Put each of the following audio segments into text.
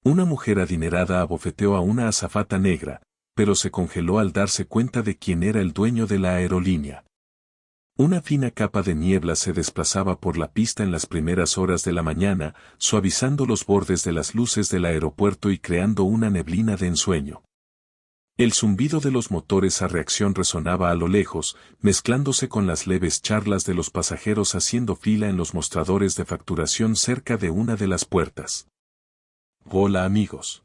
Una mujer adinerada abofeteó a una azafata negra, pero se congeló al darse cuenta de quién era el dueño de la aerolínea. Una fina capa de niebla se desplazaba por la pista en las primeras horas de la mañana, suavizando los bordes de las luces del aeropuerto y creando una neblina de ensueño. El zumbido de los motores a reacción resonaba a lo lejos, mezclándose con las leves charlas de los pasajeros haciendo fila en los mostradores de facturación cerca de una de las puertas. Hola amigos.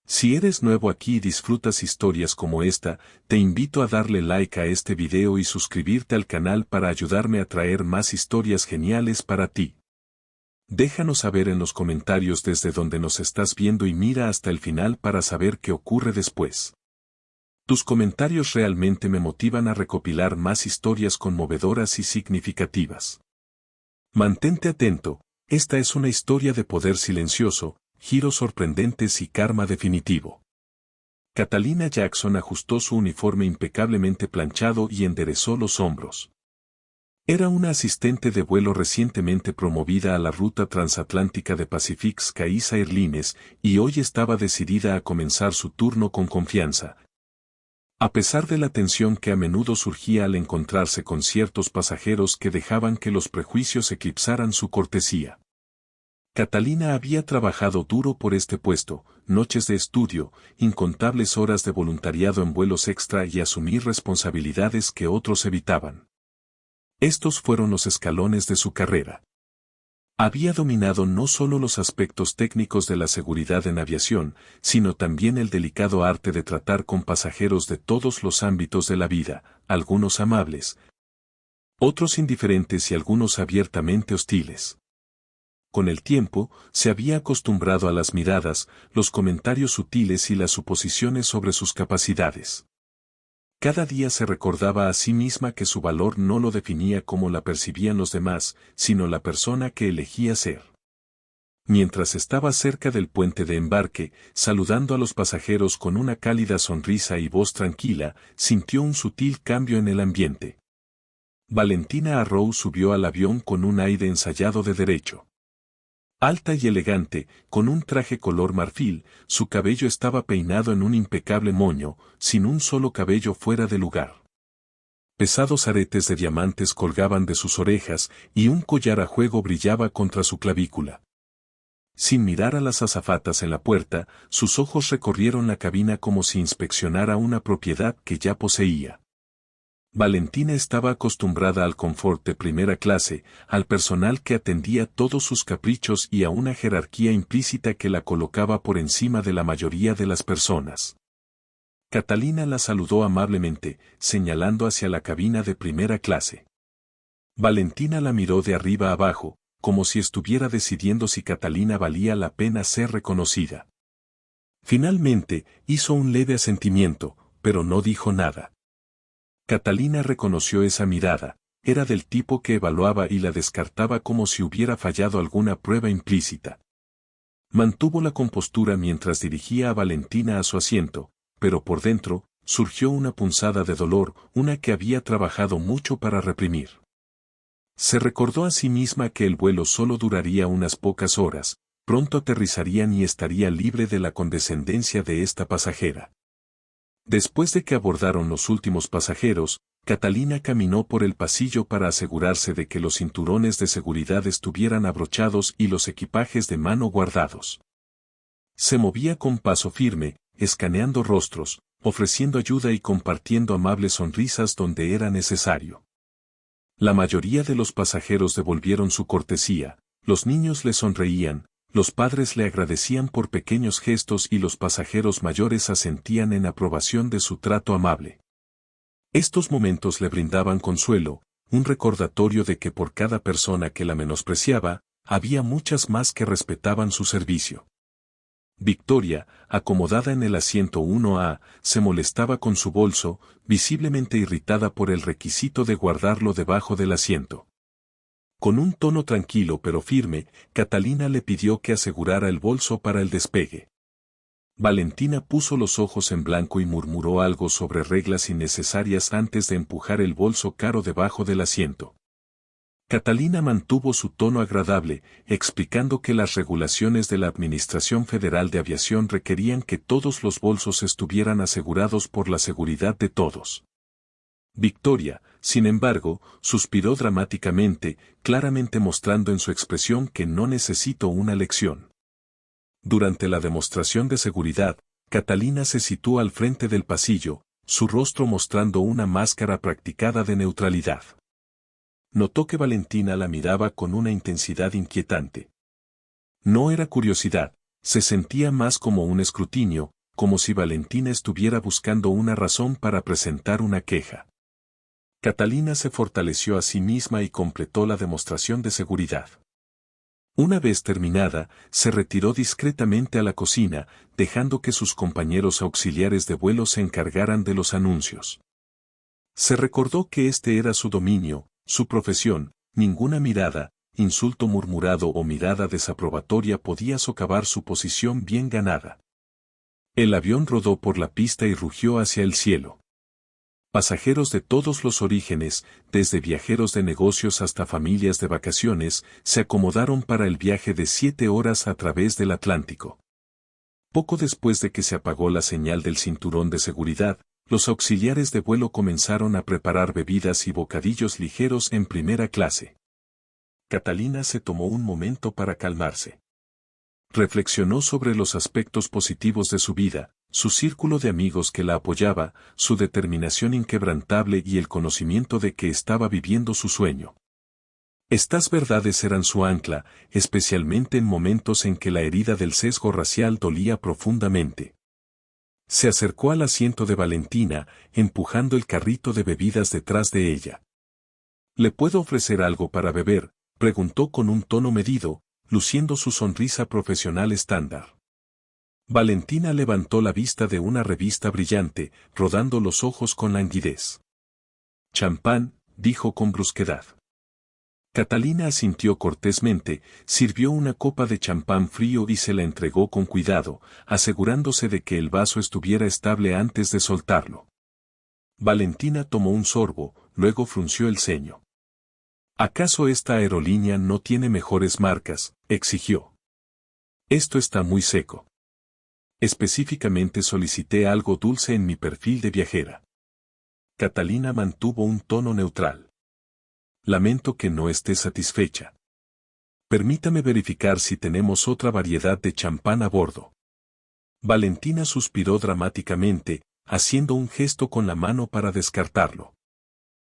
Si eres nuevo aquí y disfrutas historias como esta, te invito a darle like a este video y suscribirte al canal para ayudarme a traer más historias geniales para ti. Déjanos saber en los comentarios desde donde nos estás viendo y mira hasta el final para saber qué ocurre después. Tus comentarios realmente me motivan a recopilar más historias conmovedoras y significativas. Mantente atento, esta es una historia de poder silencioso, giros sorprendentes y karma definitivo. Catalina Jackson ajustó su uniforme impecablemente planchado y enderezó los hombros. Era una asistente de vuelo recientemente promovida a la ruta transatlántica de Pacific Skies Airlines y hoy estaba decidida a comenzar su turno con confianza. A pesar de la tensión que a menudo surgía al encontrarse con ciertos pasajeros que dejaban que los prejuicios eclipsaran su cortesía. Catalina había trabajado duro por este puesto, noches de estudio, incontables horas de voluntariado en vuelos extra y asumir responsabilidades que otros evitaban. Estos fueron los escalones de su carrera. Había dominado no solo los aspectos técnicos de la seguridad en aviación, sino también el delicado arte de tratar con pasajeros de todos los ámbitos de la vida, algunos amables, otros indiferentes y algunos abiertamente hostiles. Con el tiempo, se había acostumbrado a las miradas, los comentarios sutiles y las suposiciones sobre sus capacidades. Cada día se recordaba a sí misma que su valor no lo definía como la percibían los demás, sino la persona que elegía ser. Mientras estaba cerca del puente de embarque, saludando a los pasajeros con una cálida sonrisa y voz tranquila, sintió un sutil cambio en el ambiente. Valentina Arrow subió al avión con un aire ensayado de derecho. Alta y elegante, con un traje color marfil, su cabello estaba peinado en un impecable moño, sin un solo cabello fuera de lugar. Pesados aretes de diamantes colgaban de sus orejas y un collar a juego brillaba contra su clavícula. Sin mirar a las azafatas en la puerta, sus ojos recorrieron la cabina como si inspeccionara una propiedad que ya poseía. Valentina estaba acostumbrada al confort de primera clase, al personal que atendía todos sus caprichos y a una jerarquía implícita que la colocaba por encima de la mayoría de las personas. Catalina la saludó amablemente, señalando hacia la cabina de primera clase. Valentina la miró de arriba abajo, como si estuviera decidiendo si Catalina valía la pena ser reconocida. Finalmente, hizo un leve asentimiento, pero no dijo nada. Catalina reconoció esa mirada, era del tipo que evaluaba y la descartaba como si hubiera fallado alguna prueba implícita. Mantuvo la compostura mientras dirigía a Valentina a su asiento, pero por dentro, surgió una punzada de dolor, una que había trabajado mucho para reprimir. Se recordó a sí misma que el vuelo solo duraría unas pocas horas, pronto aterrizarían y estaría libre de la condescendencia de esta pasajera. Después de que abordaron los últimos pasajeros, Catalina caminó por el pasillo para asegurarse de que los cinturones de seguridad estuvieran abrochados y los equipajes de mano guardados. Se movía con paso firme, escaneando rostros, ofreciendo ayuda y compartiendo amables sonrisas donde era necesario. La mayoría de los pasajeros devolvieron su cortesía, los niños le sonreían, los padres le agradecían por pequeños gestos y los pasajeros mayores asentían en aprobación de su trato amable. Estos momentos le brindaban consuelo, un recordatorio de que por cada persona que la menospreciaba, había muchas más que respetaban su servicio. Victoria, acomodada en el asiento 1A, se molestaba con su bolso, visiblemente irritada por el requisito de guardarlo debajo del asiento. Con un tono tranquilo pero firme, Catalina le pidió que asegurara el bolso para el despegue. Valentina puso los ojos en blanco y murmuró algo sobre reglas innecesarias antes de empujar el bolso caro debajo del asiento. Catalina mantuvo su tono agradable, explicando que las regulaciones de la Administración Federal de Aviación requerían que todos los bolsos estuvieran asegurados por la seguridad de todos. Victoria, sin embargo, suspiró dramáticamente, claramente mostrando en su expresión que no necesitó una lección. Durante la demostración de seguridad, Catalina se situó al frente del pasillo, su rostro mostrando una máscara practicada de neutralidad. Notó que Valentina la miraba con una intensidad inquietante. No era curiosidad, se sentía más como un escrutinio, como si Valentina estuviera buscando una razón para presentar una queja. Catalina se fortaleció a sí misma y completó la demostración de seguridad. Una vez terminada, se retiró discretamente a la cocina, dejando que sus compañeros auxiliares de vuelo se encargaran de los anuncios. Se recordó que este era su dominio, su profesión, ninguna mirada, insulto murmurado o mirada desaprobatoria podía socavar su posición bien ganada. El avión rodó por la pista y rugió hacia el cielo. Pasajeros de todos los orígenes, desde viajeros de negocios hasta familias de vacaciones, se acomodaron para el viaje de 7 horas a través del Atlántico. Poco después de que se apagó la señal del cinturón de seguridad, los auxiliares de vuelo comenzaron a preparar bebidas y bocadillos ligeros en primera clase. Catalina se tomó un momento para calmarse. Reflexionó sobre los aspectos positivos de su vida, su círculo de amigos que la apoyaba, su determinación inquebrantable y el conocimiento de que estaba viviendo su sueño. Estas verdades eran su ancla, especialmente en momentos en que la herida del sesgo racial dolía profundamente. Se acercó al asiento de Valentina, empujando el carrito de bebidas detrás de ella. ¿Le puedo ofrecer algo para beber?, preguntó con un tono medido, luciendo su sonrisa profesional estándar. Valentina levantó la vista de una revista brillante, rodando los ojos con languidez. «Champán», dijo con brusquedad. Catalina asintió cortésmente, sirvió una copa de champán frío y se la entregó con cuidado, asegurándose de que el vaso estuviera estable antes de soltarlo. Valentina tomó un sorbo, luego frunció el ceño. «¿Acaso esta aerolínea no tiene mejores marcas?», exigió. «Esto está muy seco. Específicamente solicité algo dulce en mi perfil de viajera». Catalina mantuvo un tono neutral. «Lamento que no esté satisfecha. Permítame verificar si tenemos otra variedad de champán a bordo». Valentina suspiró dramáticamente, haciendo un gesto con la mano para descartarlo.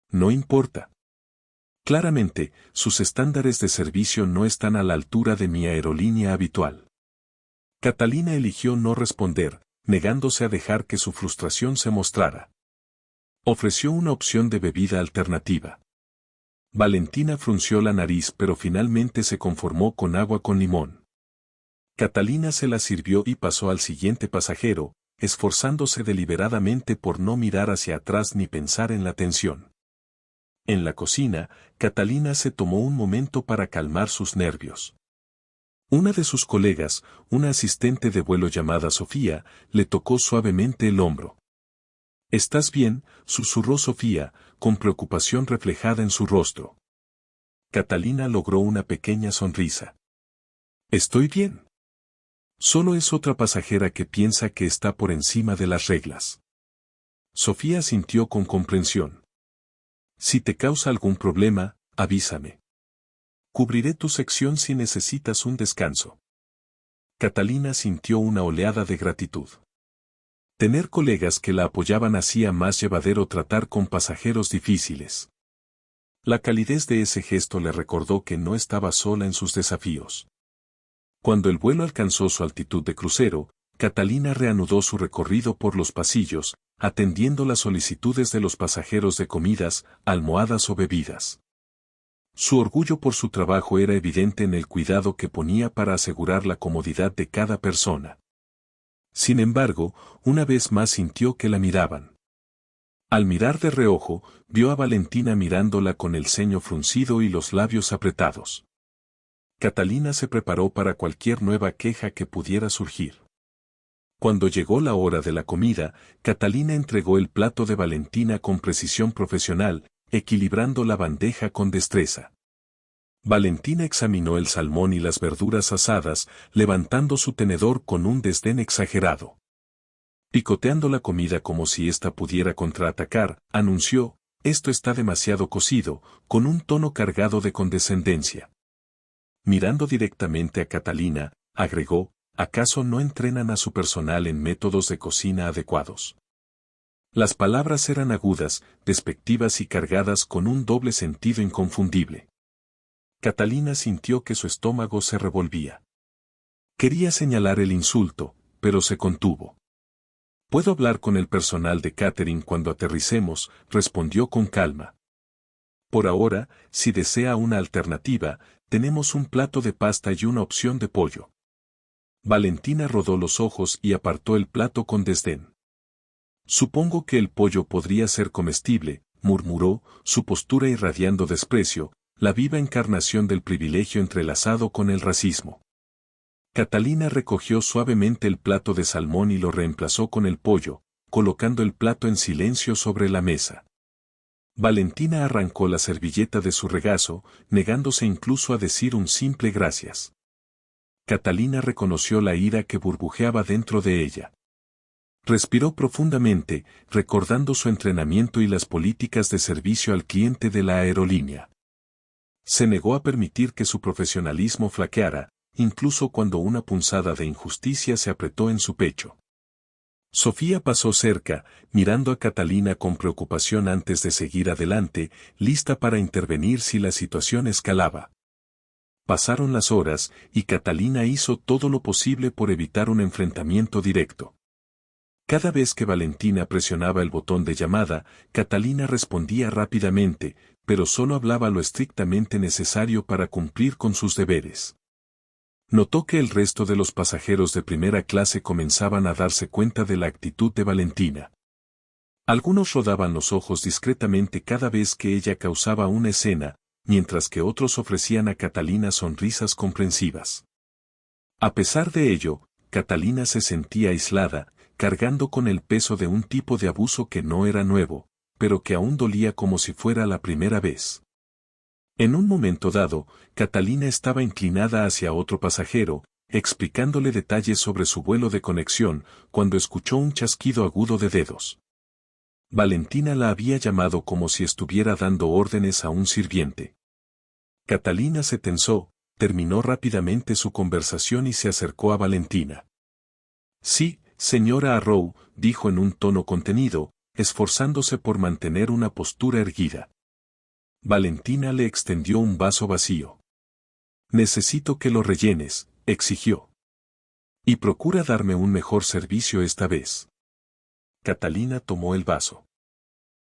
«No importa. Claramente, sus estándares de servicio no están a la altura de mi aerolínea habitual». Catalina eligió no responder, negándose a dejar que su frustración se mostrara. Ofreció una opción de bebida alternativa. Valentina frunció la nariz pero finalmente se conformó con agua con limón. Catalina se la sirvió y pasó al siguiente pasajero, esforzándose deliberadamente por no mirar hacia atrás ni pensar en la tensión. En la cocina, Catalina se tomó un momento para calmar sus nervios. Una de sus colegas, una asistente de vuelo llamada Sofía, le tocó suavemente el hombro. «¿Estás bien?», susurró Sofía, con preocupación reflejada en su rostro. Catalina logró una pequeña sonrisa. «Estoy bien. Solo es otra pasajera que piensa que está por encima de las reglas». Sofía sintió con comprensión. «Si te causa algún problema, avísame. Cubriré tu sección si necesitas un descanso». Catalina sintió una oleada de gratitud. Tener colegas que la apoyaban hacía más llevadero tratar con pasajeros difíciles. La calidez de ese gesto le recordó que no estaba sola en sus desafíos. Cuando el vuelo alcanzó su altitud de crucero, Catalina reanudó su recorrido por los pasillos, atendiendo las solicitudes de los pasajeros de comidas, almohadas o bebidas. Su orgullo por su trabajo era evidente en el cuidado que ponía para asegurar la comodidad de cada persona. Sin embargo, una vez más sintió que la miraban. Al mirar de reojo, vio a Valentina mirándola con el ceño fruncido y los labios apretados. Catalina se preparó para cualquier nueva queja que pudiera surgir. Cuando llegó la hora de la comida, Catalina entregó el plato de Valentina con precisión profesional, equilibrando la bandeja con destreza. Valentina examinó el salmón y las verduras asadas, levantando su tenedor con un desdén exagerado. Picoteando la comida como si ésta pudiera contraatacar, anunció, «Esto está demasiado cocido», con un tono cargado de condescendencia. Mirando directamente a Catalina, agregó, «¿Acaso no entrenan a su personal en métodos de cocina adecuados?». Las palabras eran agudas, despectivas y cargadas con un doble sentido inconfundible. Catalina sintió que su estómago se revolvía. Quería señalar el insulto, pero se contuvo. «Puedo hablar con el personal de catering cuando aterricemos», respondió con calma. «Por ahora, si desea una alternativa, tenemos un plato de pasta y una opción de pollo». Valentina rodó los ojos y apartó el plato con desdén. «Supongo que el pollo podría ser comestible», murmuró, su postura irradiando desprecio, la viva encarnación del privilegio entrelazado con el racismo. Catalina recogió suavemente el plato de salmón y lo reemplazó con el pollo, colocando el plato en silencio sobre la mesa. Valentina arrancó la servilleta de su regazo, negándose incluso a decir un simple gracias. Catalina reconoció la ira que burbujeaba dentro de ella. Respiró profundamente, recordando su entrenamiento y las políticas de servicio al cliente de la aerolínea. Se negó a permitir que su profesionalismo flaqueara, incluso cuando una punzada de injusticia se apretó en su pecho. Sofía pasó cerca, mirando a Catalina con preocupación antes de seguir adelante, lista para intervenir si la situación escalaba. Pasaron las horas, y Catalina hizo todo lo posible por evitar un enfrentamiento directo. Cada vez que Valentina presionaba el botón de llamada, Catalina respondía rápidamente, pero solo hablaba lo estrictamente necesario para cumplir con sus deberes. Notó que el resto de los pasajeros de primera clase comenzaban a darse cuenta de la actitud de Valentina. Algunos rodaban los ojos discretamente cada vez que ella causaba una escena, mientras que otros ofrecían a Catalina sonrisas comprensivas. A pesar de ello, Catalina se sentía aislada, cargando con el peso de un tipo de abuso que no era nuevo, pero que aún dolía como si fuera la primera vez. En un momento dado, Catalina estaba inclinada hacia otro pasajero, explicándole detalles sobre su vuelo de conexión, cuando escuchó un chasquido agudo de dedos. Valentina la había llamado como si estuviera dando órdenes a un sirviente. Catalina se tensó, terminó rápidamente su conversación y se acercó a Valentina. «Sí, señora Arrow», dijo en un tono contenido, esforzándose por mantener una postura erguida. Valentina le extendió un vaso vacío. «Necesito que lo rellenes», exigió. «Y procura darme un mejor servicio esta vez». Catalina tomó el vaso.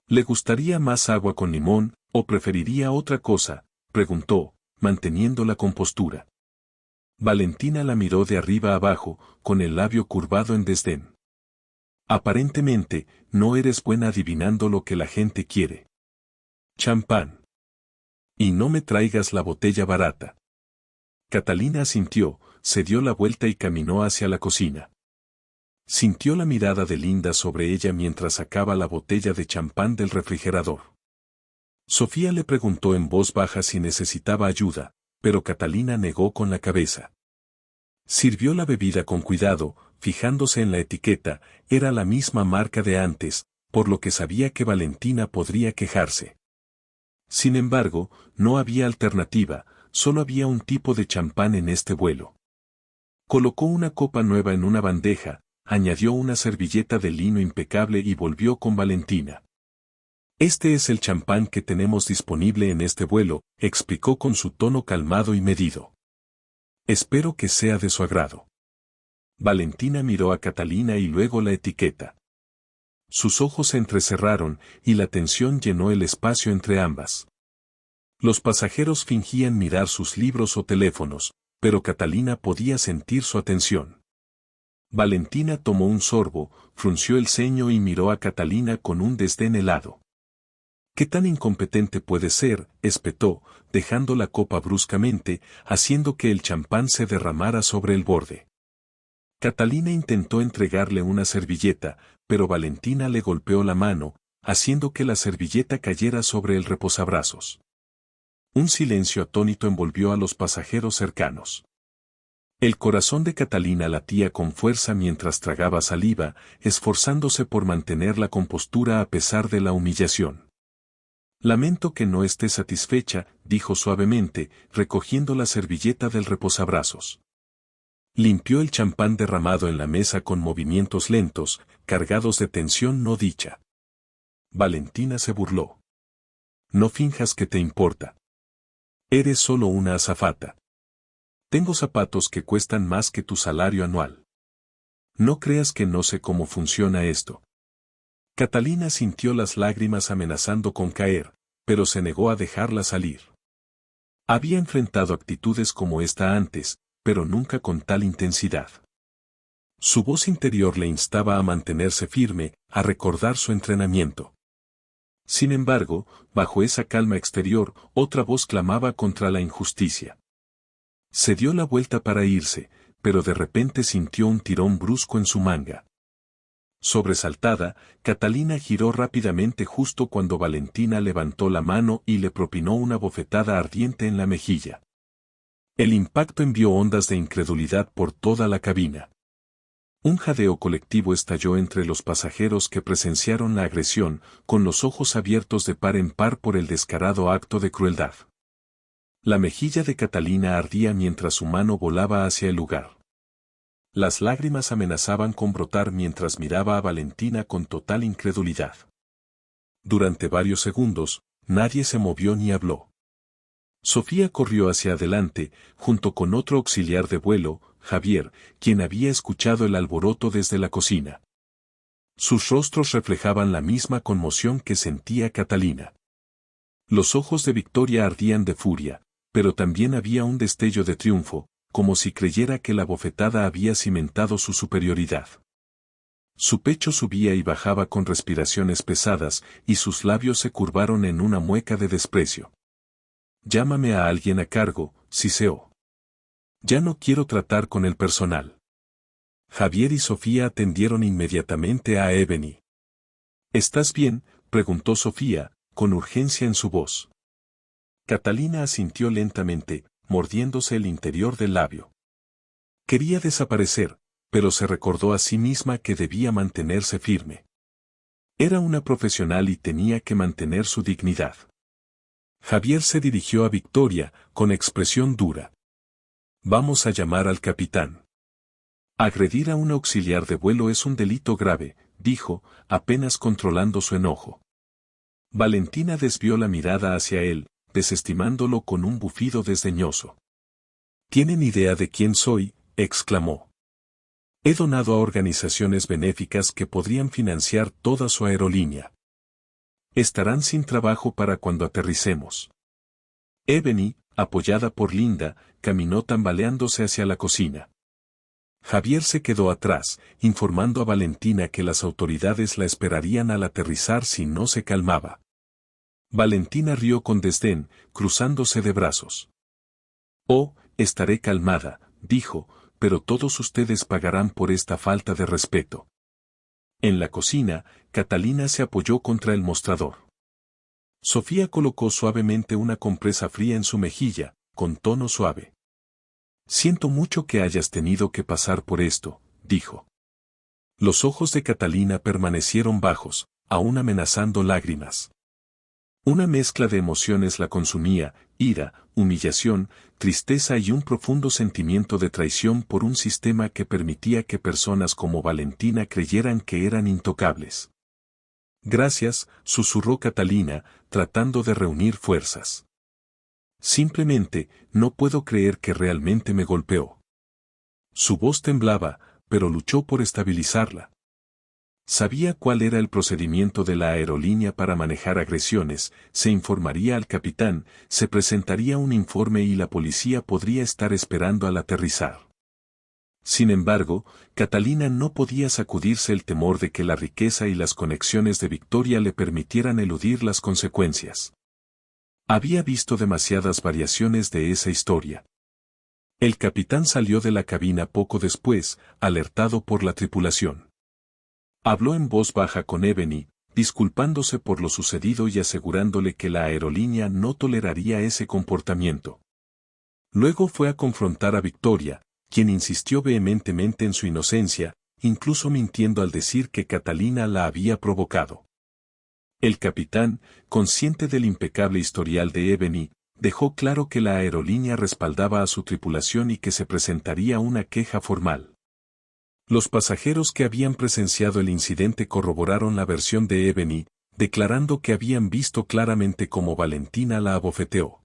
«¿Le gustaría más agua con limón, o preferiría otra cosa?», preguntó, manteniendo la compostura. Valentina la miró de arriba abajo, con el labio curvado en desdén. «Aparentemente, no eres buena adivinando lo que la gente quiere. Champán. Y no me traigas la botella barata». Catalina asintió, se dio la vuelta y caminó hacia la cocina. Sintió la mirada de Linda sobre ella mientras sacaba la botella de champán del refrigerador. Sofía le preguntó en voz baja si necesitaba ayuda, pero Catalina negó con la cabeza. Sirvió la bebida con cuidado, fijándose en la etiqueta, era la misma marca de antes, por lo que sabía que Valentina podría quejarse. Sin embargo, no había alternativa, solo había un tipo de champán en este vuelo. Colocó una copa nueva en una bandeja, añadió una servilleta de lino impecable y volvió con Valentina. «Este es el champán que tenemos disponible en este vuelo», explicó con su tono calmado y medido. «Espero que sea de su agrado». Valentina miró a Catalina y luego la etiqueta. Sus ojos se entrecerraron, y la tensión llenó el espacio entre ambas. Los pasajeros fingían mirar sus libros o teléfonos, pero Catalina podía sentir su atención. Valentina tomó un sorbo, frunció el ceño y miró a Catalina con un desdén helado. «¿Qué tan incompetente puede ser?», espetó, dejando la copa bruscamente, haciendo que el champán se derramara sobre el borde. Catalina intentó entregarle una servilleta, pero Valentina le golpeó la mano, haciendo que la servilleta cayera sobre el reposabrazos. Un silencio atónito envolvió a los pasajeros cercanos. El corazón de Catalina latía con fuerza mientras tragaba saliva, esforzándose por mantener la compostura a pesar de la humillación. Lamento que no esté satisfecha, dijo suavemente, recogiendo la servilleta del reposabrazos. Limpió el champán derramado en la mesa con movimientos lentos, cargados de tensión no dicha. Valentina se burló. No finjas que te importa. Eres solo una azafata. Tengo zapatos que cuestan más que tu salario anual. No creas que no sé cómo funciona esto. Catalina sintió las lágrimas amenazando con caer, pero se negó a dejarlas salir. Había enfrentado actitudes como esta antes, pero nunca con tal intensidad. Su voz interior le instaba a mantenerse firme, a recordar su entrenamiento. Sin embargo, bajo esa calma exterior, otra voz clamaba contra la injusticia. Se dio la vuelta para irse, pero de repente sintió un tirón brusco en su manga. Sobresaltada, Catalina giró rápidamente justo cuando Valentina levantó la mano y le propinó una bofetada ardiente en la mejilla. El impacto envió ondas de incredulidad por toda la cabina. Un jadeo colectivo estalló entre los pasajeros que presenciaron la agresión, con los ojos abiertos de par en par por el descarado acto de crueldad. La mejilla de Catalina ardía mientras su mano volaba hacia el lugar. Las lágrimas amenazaban con brotar mientras miraba a Valentina con total incredulidad. Durante varios segundos, nadie se movió ni habló. Sofía corrió hacia adelante, junto con otro auxiliar de vuelo, Javier, quien había escuchado el alboroto desde la cocina. Sus rostros reflejaban la misma conmoción que sentía Catalina. Los ojos de Victoria ardían de furia, pero también había un destello de triunfo, como si creyera que la bofetada había cimentado su superioridad. Su pecho subía y bajaba con respiraciones pesadas, y sus labios se curvaron en una mueca de desprecio. Llámame a alguien a cargo, siseó. Ya no quiero tratar con el personal. Javier y Sofía atendieron inmediatamente a Ebony. ¿Estás bien?, preguntó Sofía, con urgencia en su voz. Catalina asintió lentamente, mordiéndose el interior del labio. Quería desaparecer, pero se recordó a sí misma que debía mantenerse firme. Era una profesional y tenía que mantener su dignidad. Javier se dirigió a Victoria, con expresión dura. Vamos a llamar al capitán. Agredir a un auxiliar de vuelo es un delito grave, dijo, apenas controlando su enojo. Valentina desvió la mirada hacia él, desestimándolo con un bufido desdeñoso. ¿Tienen idea de quién soy?, exclamó. He donado a organizaciones benéficas que podrían financiar toda su aerolínea. Estarán sin trabajo para cuando aterricemos. Ebony, apoyada por Linda, caminó tambaleándose hacia la cocina. Javier se quedó atrás, informando a Valentina que las autoridades la esperarían al aterrizar si no se calmaba. Valentina rió con desdén, cruzándose de brazos. Oh, estaré calmada, dijo, pero todos ustedes pagarán por esta falta de respeto. En la cocina, Catalina se apoyó contra el mostrador. Sofía colocó suavemente una compresa fría en su mejilla, con tono suave. Siento mucho que hayas tenido que pasar por esto, dijo. Los ojos de Catalina permanecieron bajos, aún amenazando lágrimas. Una mezcla de emociones la consumía, ira, humillación, tristeza y un profundo sentimiento de traición por un sistema que permitía que personas como Valentina creyeran que eran intocables. Gracias, susurró Catalina, tratando de reunir fuerzas. Simplemente, no puedo creer que realmente me golpeó. Su voz temblaba, pero luchó por estabilizarla. Sabía cuál era el procedimiento de la aerolínea para manejar agresiones, se informaría al capitán, se presentaría un informe y la policía podría estar esperando al aterrizar. Sin embargo, Catalina no podía sacudirse el temor de que la riqueza y las conexiones de Victoria le permitieran eludir las consecuencias. Había visto demasiadas variaciones de esa historia. El capitán salió de la cabina poco después, alertado por la tripulación. Habló en voz baja con Ebony, disculpándose por lo sucedido y asegurándole que la aerolínea no toleraría ese comportamiento. Luego fue a confrontar a Victoria, quien insistió vehementemente en su inocencia, incluso mintiendo al decir que Catalina la había provocado. El capitán, consciente del impecable historial de Ebony, dejó claro que la aerolínea respaldaba a su tripulación y que se presentaría una queja formal. Los pasajeros que habían presenciado el incidente corroboraron la versión de Ebony, declarando que habían visto claramente cómo Valentina la abofeteó.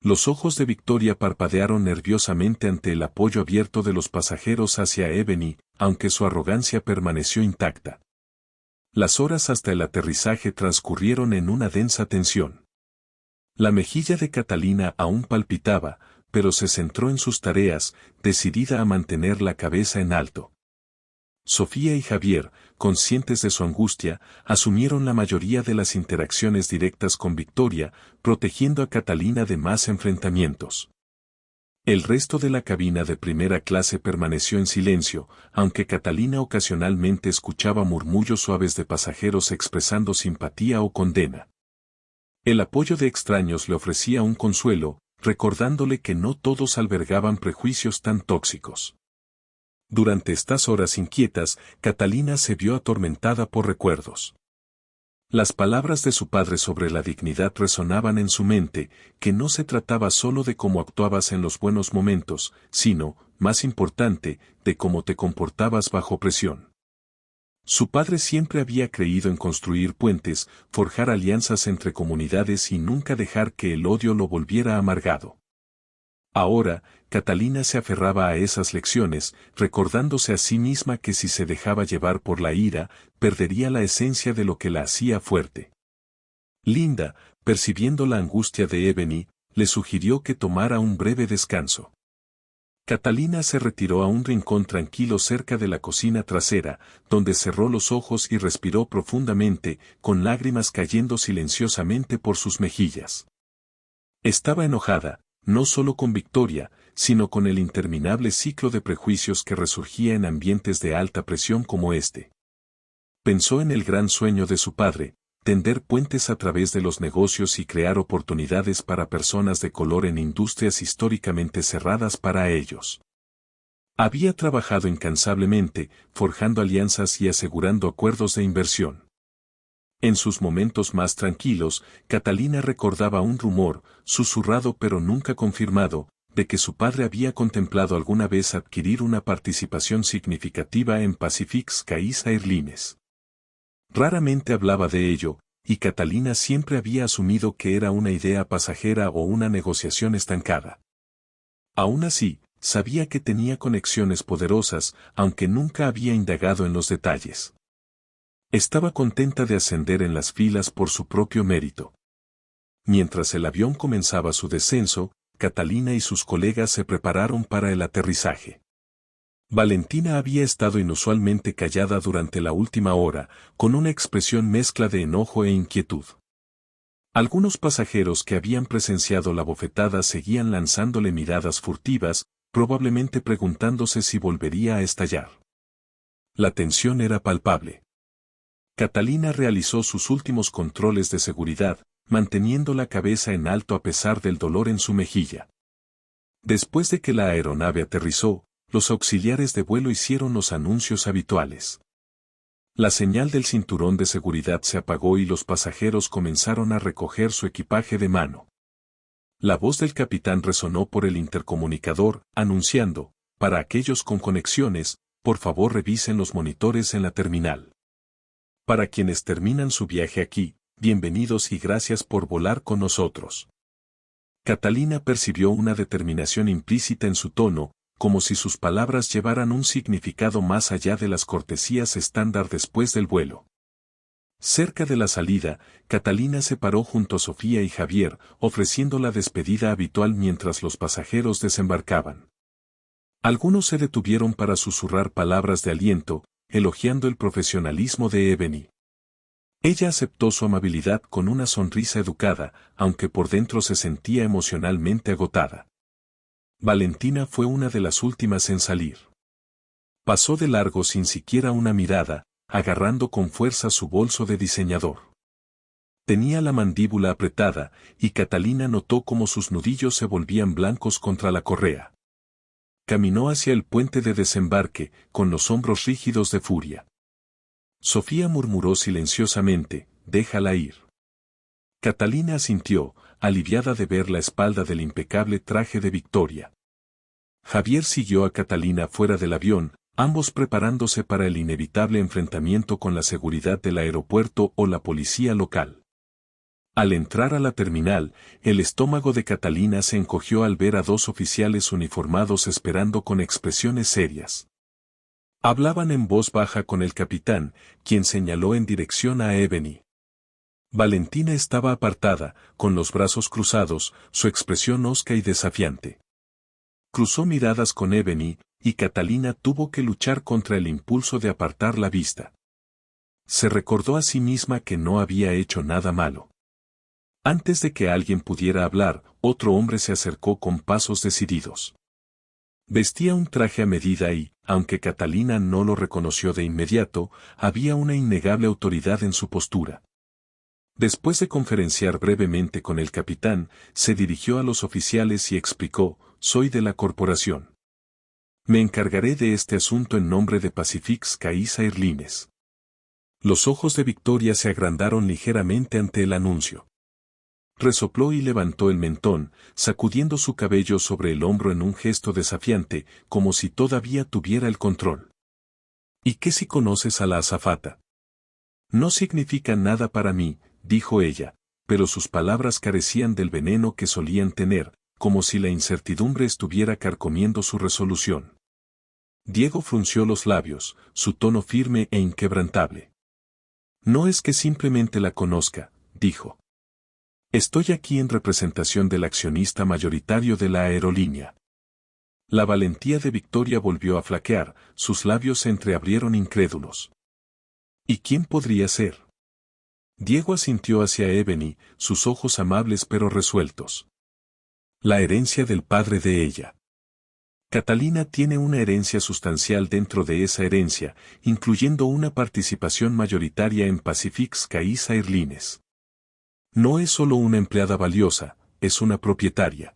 Los ojos de Victoria parpadearon nerviosamente ante el apoyo abierto de los pasajeros hacia Ebony, aunque su arrogancia permaneció intacta. Las horas hasta el aterrizaje transcurrieron en una densa tensión. La mejilla de Catalina aún palpitaba, pero se centró en sus tareas, decidida a mantener la cabeza en alto. Sofía y Javier, conscientes de su angustia, asumieron la mayoría de las interacciones directas con Victoria, protegiendo a Catalina de más enfrentamientos. El resto de la cabina de primera clase permaneció en silencio, aunque Catalina ocasionalmente escuchaba murmullos suaves de pasajeros expresando simpatía o condena. El apoyo de extraños le ofrecía un consuelo, recordándole que no todos albergaban prejuicios tan tóxicos. Durante estas horas inquietas, Catalina se vio atormentada por recuerdos. Las palabras de su padre sobre la dignidad resonaban en su mente, que no se trataba solo de cómo actuabas en los buenos momentos, sino, más importante, de cómo te comportabas bajo presión. Su padre siempre había creído en construir puentes, forjar alianzas entre comunidades y nunca dejar que el odio lo volviera amargado. Ahora, Catalina se aferraba a esas lecciones, recordándose a sí misma que si se dejaba llevar por la ira, perdería la esencia de lo que la hacía fuerte. Linda, percibiendo la angustia de Ebony, le sugirió que tomara un breve descanso. Catalina se retiró a un rincón tranquilo cerca de la cocina trasera, donde cerró los ojos y respiró profundamente, con lágrimas cayendo silenciosamente por sus mejillas. Estaba enojada, no solo con Victoria, sino con el interminable ciclo de prejuicios que resurgía en ambientes de alta presión como este. Pensó en el gran sueño de su padre, tender puentes a través de los negocios y crear oportunidades para personas de color en industrias históricamente cerradas para ellos. Había trabajado incansablemente, forjando alianzas y asegurando acuerdos de inversión. En sus momentos más tranquilos, Catalina recordaba un rumor, susurrado pero nunca confirmado, de que su padre había contemplado alguna vez adquirir una participación significativa en Pacific Skies Airlines. Raramente hablaba de ello, y Catalina siempre había asumido que era una idea pasajera o una negociación estancada. Aún así, sabía que tenía conexiones poderosas, aunque nunca había indagado en los detalles. Estaba contenta de ascender en las filas por su propio mérito. Mientras el avión comenzaba su descenso, Catalina y sus colegas se prepararon para el aterrizaje. Valentina había estado inusualmente callada durante la última hora, con una expresión mezcla de enojo e inquietud. Algunos pasajeros que habían presenciado la bofetada seguían lanzándole miradas furtivas, probablemente preguntándose si volvería a estallar. La tensión era palpable. Catalina realizó sus últimos controles de seguridad, manteniendo la cabeza en alto a pesar del dolor en su mejilla. Después de que la aeronave aterrizó, los auxiliares de vuelo hicieron los anuncios habituales. La señal del cinturón de seguridad se apagó y los pasajeros comenzaron a recoger su equipaje de mano. La voz del capitán resonó por el intercomunicador, anunciando, para aquellos con conexiones, por favor revisen los monitores en la terminal. Para quienes terminan su viaje aquí, bienvenidos y gracias por volar con nosotros. Catalina percibió una determinación implícita en su tono, como si sus palabras llevaran un significado más allá de las cortesías estándar después del vuelo. Cerca de la salida, Catalina se paró junto a Sofía y Javier, ofreciendo la despedida habitual mientras los pasajeros desembarcaban. Algunos se detuvieron para susurrar palabras de aliento, elogiando el profesionalismo de Ebony. Ella aceptó su amabilidad con una sonrisa educada, aunque por dentro se sentía emocionalmente agotada. Valentina fue una de las últimas en salir. Pasó de largo sin siquiera una mirada, agarrando con fuerza su bolso de diseñador. Tenía la mandíbula apretada, y Catalina notó cómo sus nudillos se volvían blancos contra la correa. Caminó hacia el puente de desembarque, con los hombros rígidos de furia. Sofía murmuró silenciosamente, «Déjala ir». Catalina asintió, aliviada de ver la espalda del impecable traje de Victoria. Javier siguió a Catalina fuera del avión, ambos preparándose para el inevitable enfrentamiento con la seguridad del aeropuerto o la policía local. Al entrar a la terminal, el estómago de Catalina se encogió al ver a dos oficiales uniformados esperando con expresiones serias. Hablaban en voz baja con el capitán, quien señaló en dirección a Ebony. Valentina estaba apartada, con los brazos cruzados, su expresión hosca y desafiante. Cruzó miradas con Ebony, y Catalina tuvo que luchar contra el impulso de apartar la vista. Se recordó a sí misma que no había hecho nada malo. Antes de que alguien pudiera hablar, otro hombre se acercó con pasos decididos. Vestía un traje a medida y, aunque Catalina no lo reconoció de inmediato, había una innegable autoridad en su postura. Después de conferenciar brevemente con el capitán, se dirigió a los oficiales y explicó, «Soy de la corporación. Me encargaré de este asunto en nombre de Pacific Skies Airlines». Los ojos de Victoria se agrandaron ligeramente ante el anuncio. Resopló y levantó el mentón, sacudiendo su cabello sobre el hombro en un gesto desafiante, como si todavía tuviera el control. «¿Y qué si conoces a la azafata?» «No significa nada para mí», dijo ella, pero sus palabras carecían del veneno que solían tener, como si la incertidumbre estuviera carcomiendo su resolución. Diego frunció los labios, su tono firme e inquebrantable. «No es que simplemente la conozca», dijo. «Estoy aquí en representación del accionista mayoritario de la aerolínea». La valentía de Victoria volvió a flaquear, sus labios se entreabrieron incrédulos. «¿Y quién podría ser?» Diego asintió hacia Ebony, sus ojos amables pero resueltos. «La herencia del padre de ella». Catalina tiene una herencia sustancial dentro de esa herencia, incluyendo una participación mayoritaria en Pacific Skies Airlines. No es solo una empleada valiosa, es una propietaria.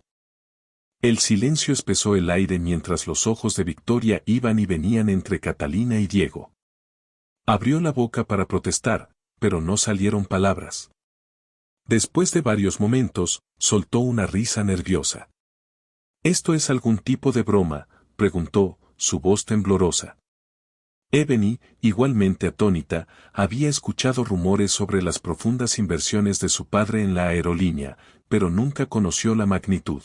El silencio espesó el aire mientras los ojos de Victoria iban y venían entre Catalina y Diego. Abrió la boca para protestar, pero no salieron palabras. Después de varios momentos, soltó una risa nerviosa. «¿Esto es algún tipo de broma?», preguntó, su voz temblorosa. Ebony, igualmente atónita, había escuchado rumores sobre las profundas inversiones de su padre en la aerolínea, pero nunca conoció la magnitud.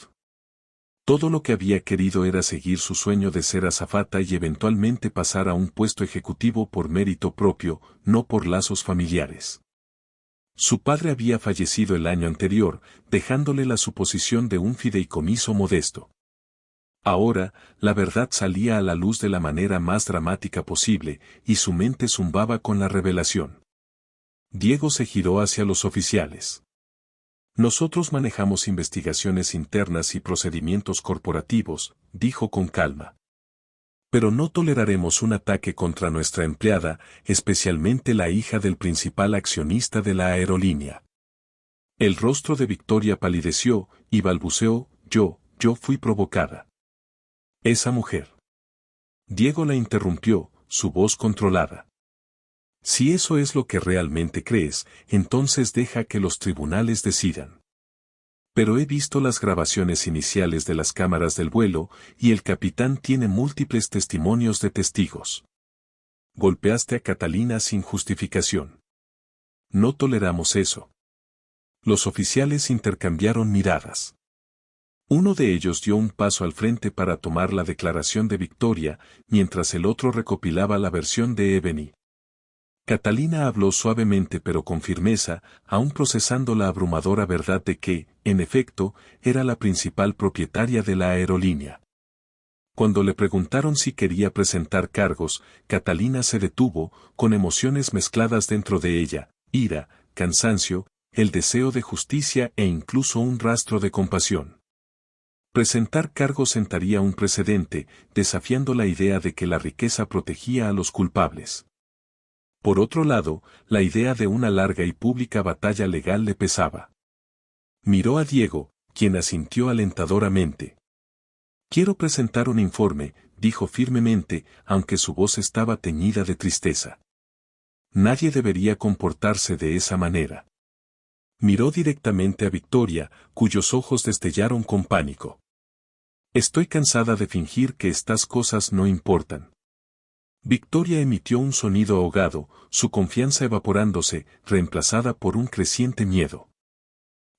Todo lo que había querido era seguir su sueño de ser azafata y eventualmente pasar a un puesto ejecutivo por mérito propio, no por lazos familiares. Su padre había fallecido el año anterior, dejándole la suposición de un fideicomiso modesto. Ahora, la verdad salía a la luz de la manera más dramática posible, y su mente zumbaba con la revelación. Diego se giró hacia los oficiales. «Nosotros manejamos investigaciones internas y procedimientos corporativos», dijo con calma. «Pero no toleraremos un ataque contra nuestra empleada, especialmente la hija del principal accionista de la aerolínea». El rostro de Victoria palideció, y balbuceó, yo fui provocada. «Esa mujer». Diego la interrumpió, su voz controlada. «Si eso es lo que realmente crees, entonces deja que los tribunales decidan. Pero he visto las grabaciones iniciales de las cámaras del vuelo, y el capitán tiene múltiples testimonios de testigos. Golpeaste a Catalina sin justificación. No toleramos eso». Los oficiales intercambiaron miradas. Uno de ellos dio un paso al frente para tomar la declaración de Victoria, mientras el otro recopilaba la versión de Ebony. Catalina habló suavemente pero con firmeza, aún procesando la abrumadora verdad de que, en efecto, era la principal propietaria de la aerolínea. Cuando le preguntaron si quería presentar cargos, Catalina se detuvo, con emociones mezcladas dentro de ella, ira, cansancio, el deseo de justicia e incluso un rastro de compasión. Presentar cargos sentaría un precedente, desafiando la idea de que la riqueza protegía a los culpables. Por otro lado, la idea de una larga y pública batalla legal le pesaba. Miró a Diego, quien asintió alentadoramente. Quiero presentar un informe, dijo firmemente, aunque su voz estaba teñida de tristeza. Nadie debería comportarse de esa manera. Miró directamente a Victoria, cuyos ojos destellaron con pánico. Estoy cansada de fingir que estas cosas no importan. Victoria emitió un sonido ahogado, su confianza evaporándose, reemplazada por un creciente miedo.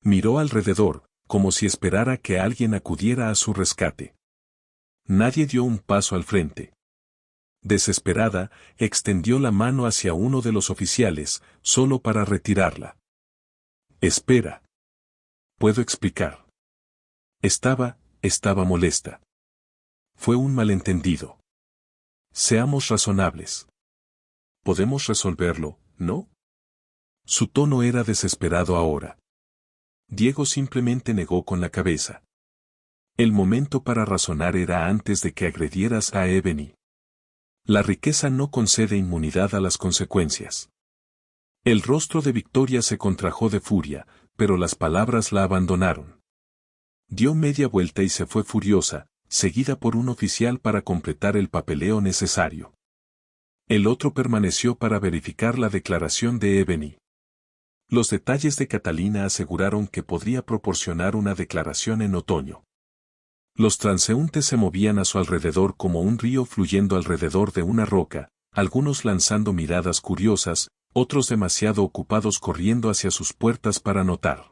Miró alrededor, como si esperara que alguien acudiera a su rescate. Nadie dio un paso al frente. Desesperada, extendió la mano hacia uno de los oficiales, solo para retirarla. Espera. Puedo explicar. Estaba molesta. Fue un malentendido. Seamos razonables. Podemos resolverlo, ¿no? Su tono era desesperado ahora. Diego simplemente negó con la cabeza. El momento para razonar era antes de que agredieras a Ebony. La riqueza no concede inmunidad a las consecuencias. El rostro de Victoria se contrajo de furia, pero las palabras la abandonaron. Dio media vuelta y se fue furiosa, seguida por un oficial para completar el papeleo necesario. El otro permaneció para verificar la declaración de Ebony. Los detalles de Catalina aseguraron que podría proporcionar una declaración en otoño. Los transeúntes se movían a su alrededor como un río fluyendo alrededor de una roca, algunos lanzando miradas curiosas, otros demasiado ocupados corriendo hacia sus puertas para notar.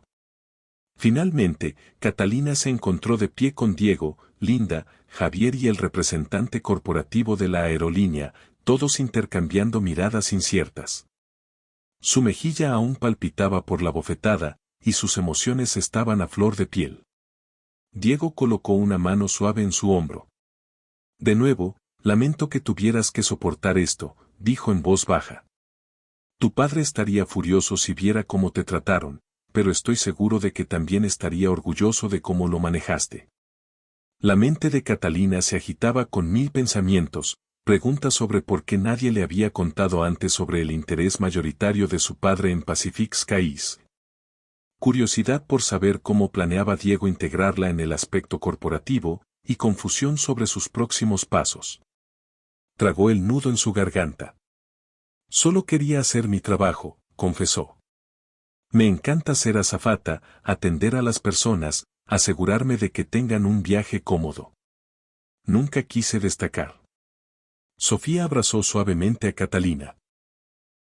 Finalmente, Catalina se encontró de pie con Diego, Linda, Javier y el representante corporativo de la aerolínea, todos intercambiando miradas inciertas. Su mejilla aún palpitaba por la bofetada, y sus emociones estaban a flor de piel. Diego colocó una mano suave en su hombro. De nuevo, lamento que tuvieras que soportar esto, dijo en voz baja. Tu padre estaría furioso si viera cómo te trataron, pero estoy seguro de que también estaría orgulloso de cómo lo manejaste. La mente de Catalina se agitaba con mil pensamientos, preguntas sobre por qué nadie le había contado antes sobre el interés mayoritario de su padre en Pacific Skies. Curiosidad por saber cómo planeaba Diego integrarla en el aspecto corporativo, y confusión sobre sus próximos pasos. Tragó el nudo en su garganta. Solo quería hacer mi trabajo, confesó. Me encanta ser azafata, atender a las personas, asegurarme de que tengan un viaje cómodo. Nunca quise destacar. Sofía abrazó suavemente a Catalina.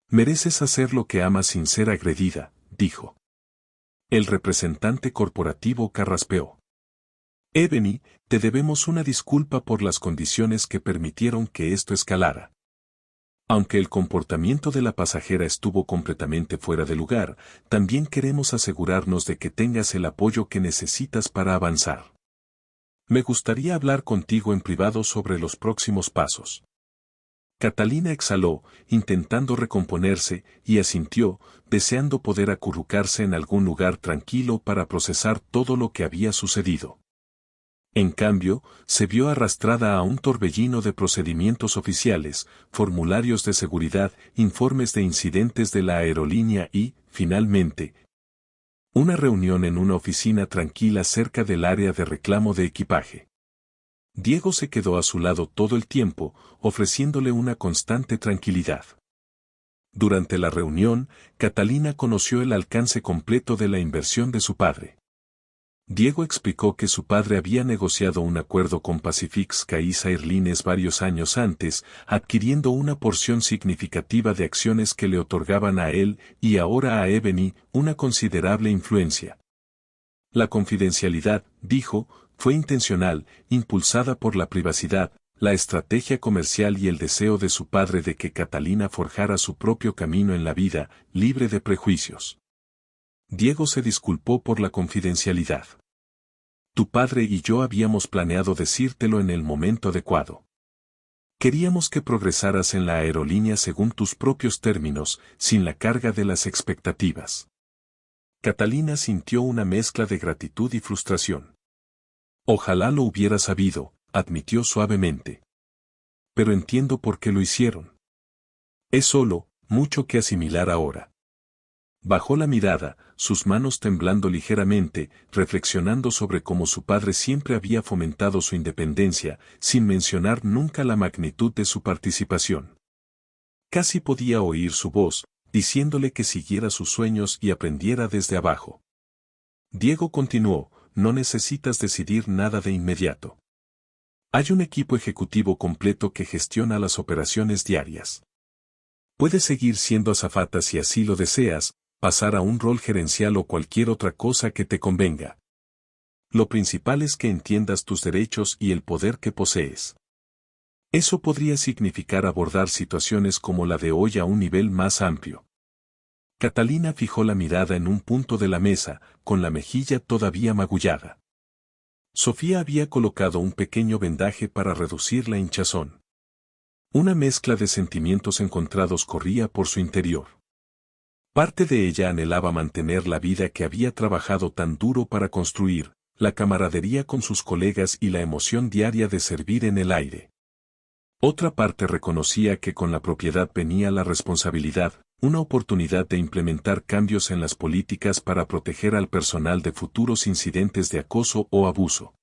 Mereces hacer lo que amas sin ser agredida, dijo. El representante corporativo carraspeó. Ebony, te debemos una disculpa por las condiciones que permitieron que esto escalara. Aunque el comportamiento de la pasajera estuvo completamente fuera de lugar, también queremos asegurarnos de que tengas el apoyo que necesitas para avanzar. Me gustaría hablar contigo en privado sobre los próximos pasos. Catalina exhaló, intentando recomponerse, y asintió, deseando poder acurrucarse en algún lugar tranquilo para procesar todo lo que había sucedido. En cambio, se vio arrastrada a un torbellino de procedimientos oficiales, formularios de seguridad, informes de incidentes de la aerolínea y, finalmente, una reunión en una oficina tranquila cerca del área de reclamo de equipaje. Diego se quedó a su lado todo el tiempo, ofreciéndole una constante tranquilidad. Durante la reunión, Catalina conoció el alcance completo de la inversión de su padre. Diego explicó que su padre había negociado un acuerdo con Pacific Skies Airlines varios años antes, adquiriendo una porción significativa de acciones que le otorgaban a él y ahora a Ebony una considerable influencia. La confidencialidad, dijo, fue intencional, impulsada por la privacidad, la estrategia comercial y el deseo de su padre de que Catalina forjara su propio camino en la vida, libre de prejuicios. Diego se disculpó por la confidencialidad. Tu padre y yo habíamos planeado decírtelo en el momento adecuado. Queríamos que progresaras en la aerolínea según tus propios términos, sin la carga de las expectativas. Catalina sintió una mezcla de gratitud y frustración. Ojalá lo hubiera sabido, admitió suavemente. Pero entiendo por qué lo hicieron. Es solo, mucho que asimilar ahora. Bajó la mirada, sus manos temblando ligeramente, reflexionando sobre cómo su padre siempre había fomentado su independencia, sin mencionar nunca la magnitud de su participación. Casi podía oír su voz, diciéndole que siguiera sus sueños y aprendiera desde abajo. Diego continuó, no necesitas decidir nada de inmediato. Hay un equipo ejecutivo completo que gestiona las operaciones diarias. Puedes seguir siendo azafata si así lo deseas, pasar a un rol gerencial o cualquier otra cosa que te convenga. Lo principal es que entiendas tus derechos y el poder que posees. Eso podría significar abordar situaciones como la de hoy a un nivel más amplio. Catalina fijó la mirada en un punto de la mesa, con la mejilla todavía magullada. Sofía había colocado un pequeño vendaje para reducir la hinchazón. Una mezcla de sentimientos encontrados corría por su interior. Parte de ella anhelaba mantener la vida que había trabajado tan duro para construir, la camaradería con sus colegas y la emoción diaria de servir en el aire. Otra parte reconocía que con la propiedad venía la responsabilidad, una oportunidad de implementar cambios en las políticas para proteger al personal de futuros incidentes de acoso o abuso.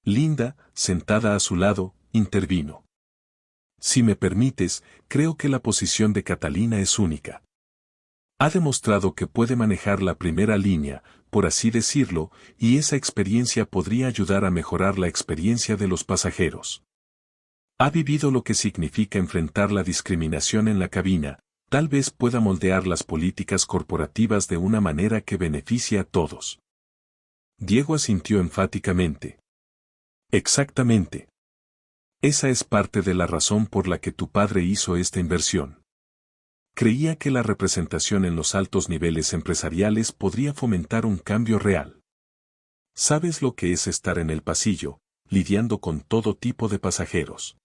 Linda, sentada a su lado, intervino. Si me permites, creo que la posición de Catalina es única. Ha demostrado que puede manejar la primera línea, por así decirlo, y esa experiencia podría ayudar a mejorar la experiencia de los pasajeros. Ha vivido lo que significa enfrentar la discriminación en la cabina, tal vez pueda moldear las políticas corporativas de una manera que beneficie a todos. Diego asintió enfáticamente. Exactamente. Esa es parte de la razón por la que tu padre hizo esta inversión. Creía que la representación en los altos niveles empresariales podría fomentar un cambio real. ¿Sabes lo que es estar en el pasillo, lidiando con todo tipo de pasajeros?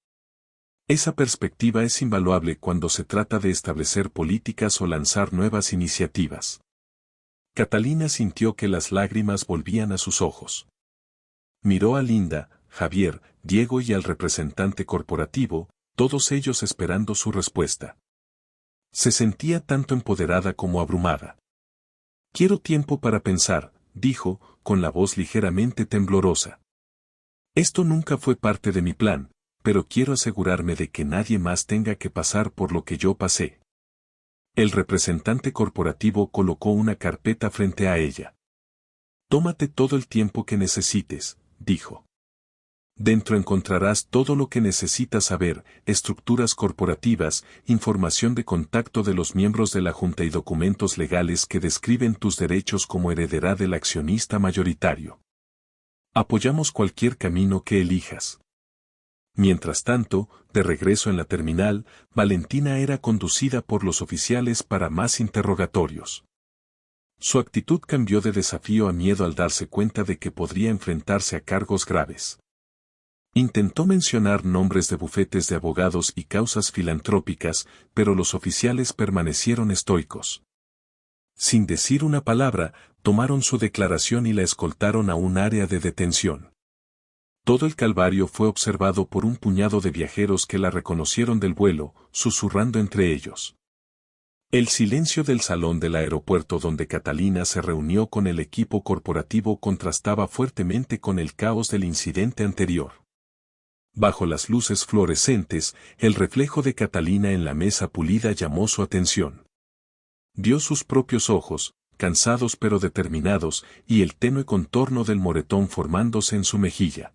Esa perspectiva es invaluable cuando se trata de establecer políticas o lanzar nuevas iniciativas. Catalina sintió que las lágrimas volvían a sus ojos. Miró a Linda, Javier, Diego y al representante corporativo, todos ellos esperando su respuesta. Se sentía tanto empoderada como abrumada. Quiero tiempo para pensar, dijo, con la voz ligeramente temblorosa. Esto nunca fue parte de mi plan, pero quiero asegurarme de que nadie más tenga que pasar por lo que yo pasé. El representante corporativo colocó una carpeta frente a ella. Tómate todo el tiempo que necesites, dijo. Dentro encontrarás todo lo que necesitas saber, estructuras corporativas, información de contacto de los miembros de la Junta y documentos legales que describen tus derechos como heredera del accionista mayoritario. Apoyamos cualquier camino que elijas. Mientras tanto, de regreso en la terminal, Valentina era conducida por los oficiales para más interrogatorios. Su actitud cambió de desafío a miedo al darse cuenta de que podría enfrentarse a cargos graves. Intentó mencionar nombres de bufetes de abogados y causas filantrópicas, pero los oficiales permanecieron estoicos. Sin decir una palabra, tomaron su declaración y la escoltaron a un área de detención. Todo el calvario fue observado por un puñado de viajeros que la reconocieron del vuelo, susurrando entre ellos. El silencio del salón del aeropuerto donde Catalina se reunió con el equipo corporativo contrastaba fuertemente con el caos del incidente anterior. Bajo las luces fluorescentes, el reflejo de Catalina en la mesa pulida llamó su atención. Vio sus propios ojos, cansados pero determinados, y el tenue contorno del moretón formándose en su mejilla.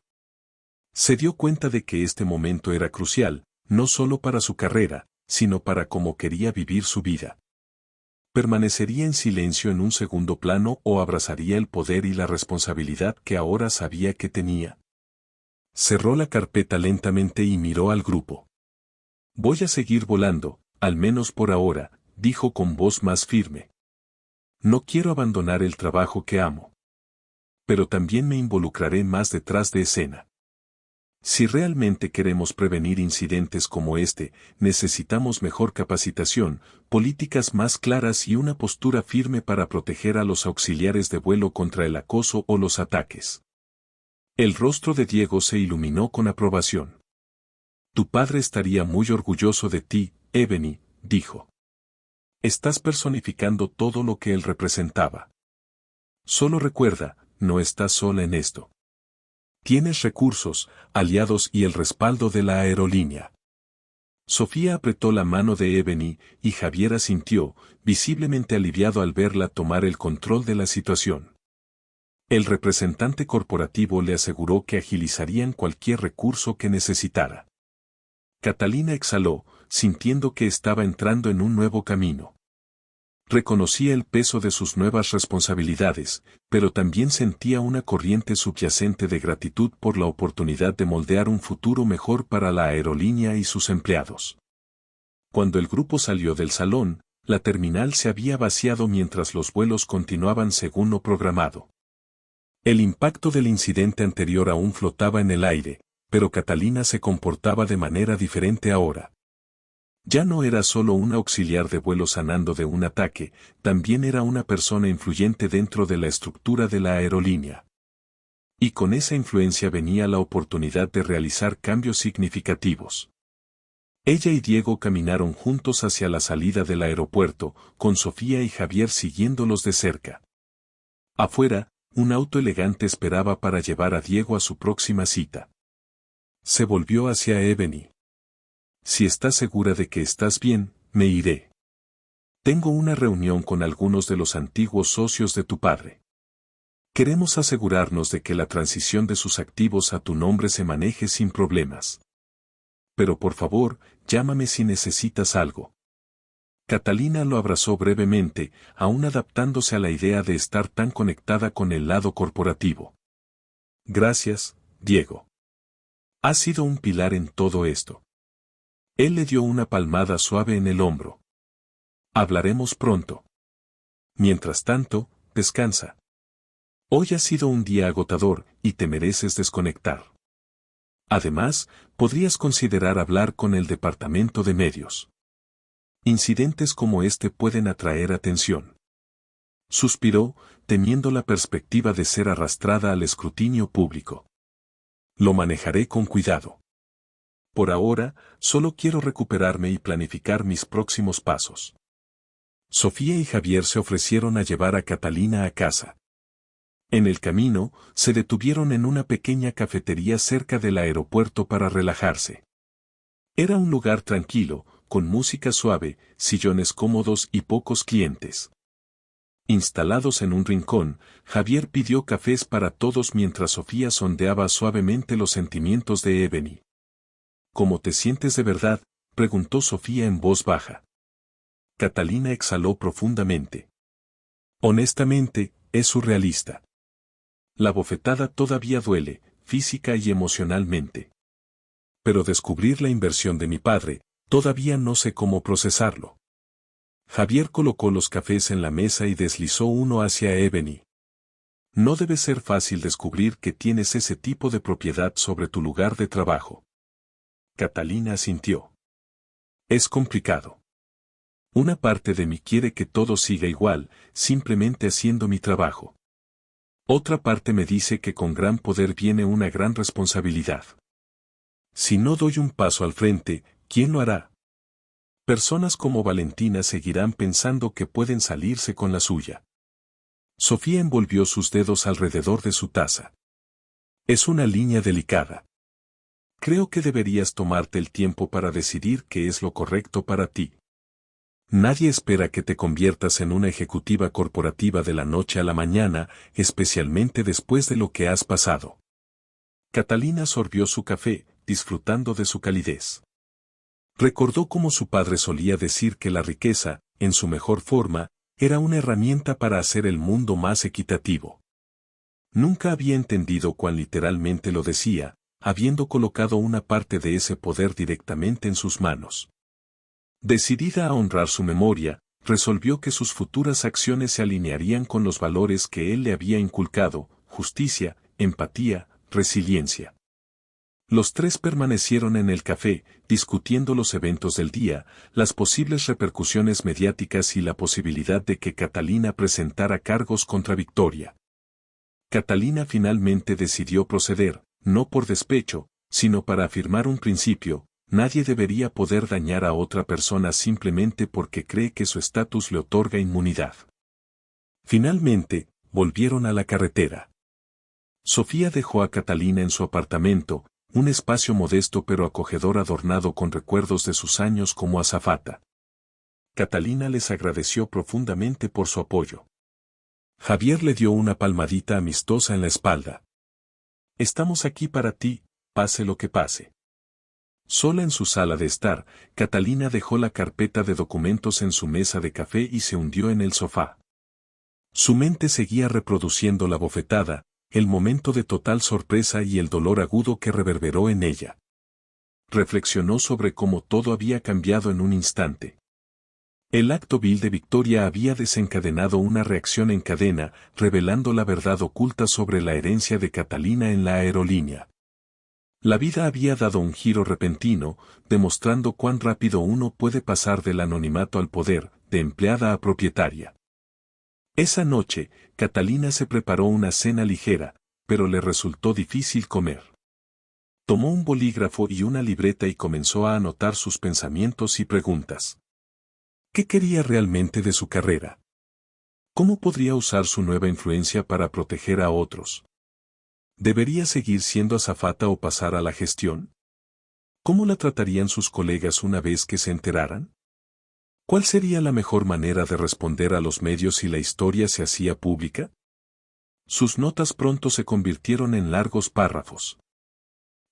Se dio cuenta de que este momento era crucial, no solo para su carrera, sino para cómo quería vivir su vida. Permanecería en silencio en un segundo plano o abrazaría el poder y la responsabilidad que ahora sabía que tenía. Cerró la carpeta lentamente y miró al grupo. Voy a seguir volando, al menos por ahora, dijo con voz más firme. No quiero abandonar el trabajo que amo. Pero también me involucraré más detrás de escena. Si realmente queremos prevenir incidentes como este, necesitamos mejor capacitación, políticas más claras y una postura firme para proteger a los auxiliares de vuelo contra el acoso o los ataques. El rostro de Diego se iluminó con aprobación. Tu padre estaría muy orgulloso de ti, Ebony, dijo. Estás personificando todo lo que él representaba. Solo recuerda, no estás sola en esto. Tienes recursos, aliados y el respaldo de la aerolínea. Sofía apretó la mano de Ebony y Javier asintió, visiblemente aliviado al verla tomar el control de la situación. El representante corporativo le aseguró que agilizarían cualquier recurso que necesitara. Catalina exhaló, sintiendo que estaba entrando en un nuevo camino. Reconocía el peso de sus nuevas responsabilidades, pero también sentía una corriente subyacente de gratitud por la oportunidad de moldear un futuro mejor para la aerolínea y sus empleados. Cuando el grupo salió del salón, la terminal se había vaciado mientras los vuelos continuaban según lo programado. El impacto del incidente anterior aún flotaba en el aire, pero Catalina se comportaba de manera diferente ahora. Ya no era solo un auxiliar de vuelo sanando de un ataque, también era una persona influyente dentro de la estructura de la aerolínea. Y con esa influencia venía la oportunidad de realizar cambios significativos. Ella y Diego caminaron juntos hacia la salida del aeropuerto, con Sofía y Javier siguiéndolos de cerca. Afuera, un auto elegante esperaba para llevar a Diego a su próxima cita. Se volvió hacia Ebony. Si estás segura de que estás bien, me iré. Tengo una reunión con algunos de los antiguos socios de tu padre. Queremos asegurarnos de que la transición de sus activos a tu nombre se maneje sin problemas. Pero por favor, llámame si necesitas algo. Catalina lo abrazó brevemente, aún adaptándose a la idea de estar tan conectada con el lado corporativo. Gracias, Diego. Has sido un pilar en todo esto. Él le dio una palmada suave en el hombro. Hablaremos pronto. Mientras tanto, descansa. Hoy ha sido un día agotador y te mereces desconectar. Además, podrías considerar hablar con el departamento de medios. Incidentes como este pueden atraer atención. Suspiró, temiendo la perspectiva de ser arrastrada al escrutinio público. Lo manejaré con cuidado. Por ahora, solo quiero recuperarme y planificar mis próximos pasos. Sofía y Javier se ofrecieron a llevar a Catalina a casa. En el camino, se detuvieron en una pequeña cafetería cerca del aeropuerto para relajarse. Era un lugar tranquilo, con música suave, sillones cómodos y pocos clientes. Instalados en un rincón, Javier pidió cafés para todos mientras Sofía sondeaba suavemente los sentimientos de Ebony. ¿Cómo te sientes de verdad?, preguntó Sofía en voz baja. Catalina exhaló profundamente. Honestamente, es surrealista. La bofetada todavía duele, física y emocionalmente. Pero descubrir la inversión de mi padre, todavía no sé cómo procesarlo. Javier colocó los cafés en la mesa y deslizó uno hacia Ebony. No debe ser fácil descubrir que tienes ese tipo de propiedad sobre tu lugar de trabajo. Catalina asintió. Es complicado. Una parte de mí quiere que todo siga igual, simplemente haciendo mi trabajo. Otra parte me dice que con gran poder viene una gran responsabilidad. Si no doy un paso al frente, ¿quién lo hará? Personas como Valentina seguirán pensando que pueden salirse con la suya. Sofía envolvió sus dedos alrededor de su taza. Es una línea delicada. Creo que deberías tomarte el tiempo para decidir qué es lo correcto para ti. Nadie espera que te conviertas en una ejecutiva corporativa de la noche a la mañana, especialmente después de lo que has pasado. Catalina sorbió su café, disfrutando de su calidez. Recordó cómo su padre solía decir que la riqueza, en su mejor forma, era una herramienta para hacer el mundo más equitativo. Nunca había entendido cuán literalmente lo decía, habiendo colocado una parte de ese poder directamente en sus manos. Decidida a honrar su memoria, resolvió que sus futuras acciones se alinearían con los valores que él le había inculcado: justicia, empatía, resiliencia. Los tres permanecieron en el café, discutiendo los eventos del día, las posibles repercusiones mediáticas y la posibilidad de que Catalina presentara cargos contra Victoria. Catalina finalmente decidió proceder, no por despecho, sino para afirmar un principio: Nadie debería poder dañar a otra persona simplemente porque cree que su estatus le otorga inmunidad. Finalmente, volvieron a la carretera. Sofía dejó a Catalina en su apartamento, un espacio modesto pero acogedor adornado con recuerdos de sus años como azafata. Catalina les agradeció profundamente por su apoyo. Javier le dio una palmadita amistosa en la espalda. Estamos aquí para ti, pase lo que pase. Sola en su sala de estar, Catalina dejó la carpeta de documentos en su mesa de café y se hundió en el sofá. Su mente seguía reproduciendo la bofetada, el momento de total sorpresa y el dolor agudo que reverberó en ella. Reflexionó sobre cómo todo había cambiado en un instante. El acto vil de Victoria había desencadenado una reacción en cadena, revelando la verdad oculta sobre la herencia de Catalina en la aerolínea. La vida había dado un giro repentino, demostrando cuán rápido uno puede pasar del anonimato al poder, de empleada a propietaria. Esa noche, Catalina se preparó una cena ligera, pero le resultó difícil comer. Tomó un bolígrafo y una libreta y comenzó a anotar sus pensamientos y preguntas. ¿Qué quería realmente de su carrera? ¿Cómo podría usar su nueva influencia para proteger a otros? ¿Debería seguir siendo azafata o pasar a la gestión? ¿Cómo la tratarían sus colegas una vez que se enteraran? ¿Cuál sería la mejor manera de responder a los medios si la historia se hacía pública? Sus notas pronto se convirtieron en largos párrafos.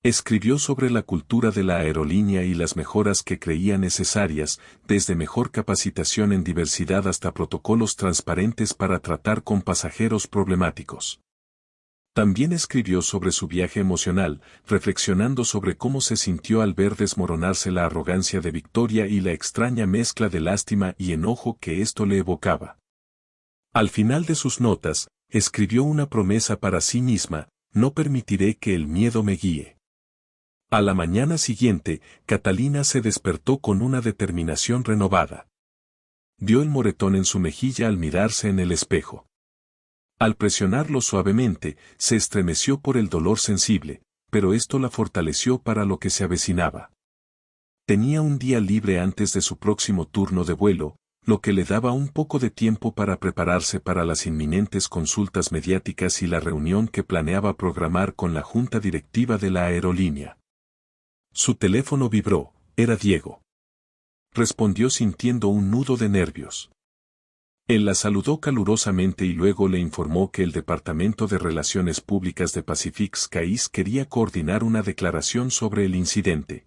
Escribió sobre la cultura de la aerolínea y las mejoras que creía necesarias, desde mejor capacitación en diversidad hasta protocolos transparentes para tratar con pasajeros problemáticos. También escribió sobre su viaje emocional, reflexionando sobre cómo se sintió al ver desmoronarse la arrogancia de Victoria y la extraña mezcla de lástima y enojo que esto le evocaba. Al final de sus notas, escribió una promesa para sí misma: no permitiré que el miedo me guíe. A la mañana siguiente, Catalina se despertó con una determinación renovada. Vio el moretón en su mejilla al mirarse en el espejo. Al presionarlo suavemente, se estremeció por el dolor sensible, pero esto la fortaleció para lo que se avecinaba. Tenía un día libre antes de su próximo turno de vuelo, lo que le daba un poco de tiempo para prepararse para las inminentes consultas mediáticas y la reunión que planeaba programar con la junta directiva de la aerolínea. Su teléfono vibró, era Diego. Respondió sintiendo un nudo de nervios. Él la saludó calurosamente y luego le informó que el Departamento de Relaciones Públicas de Pacific Skies quería coordinar una declaración sobre el incidente.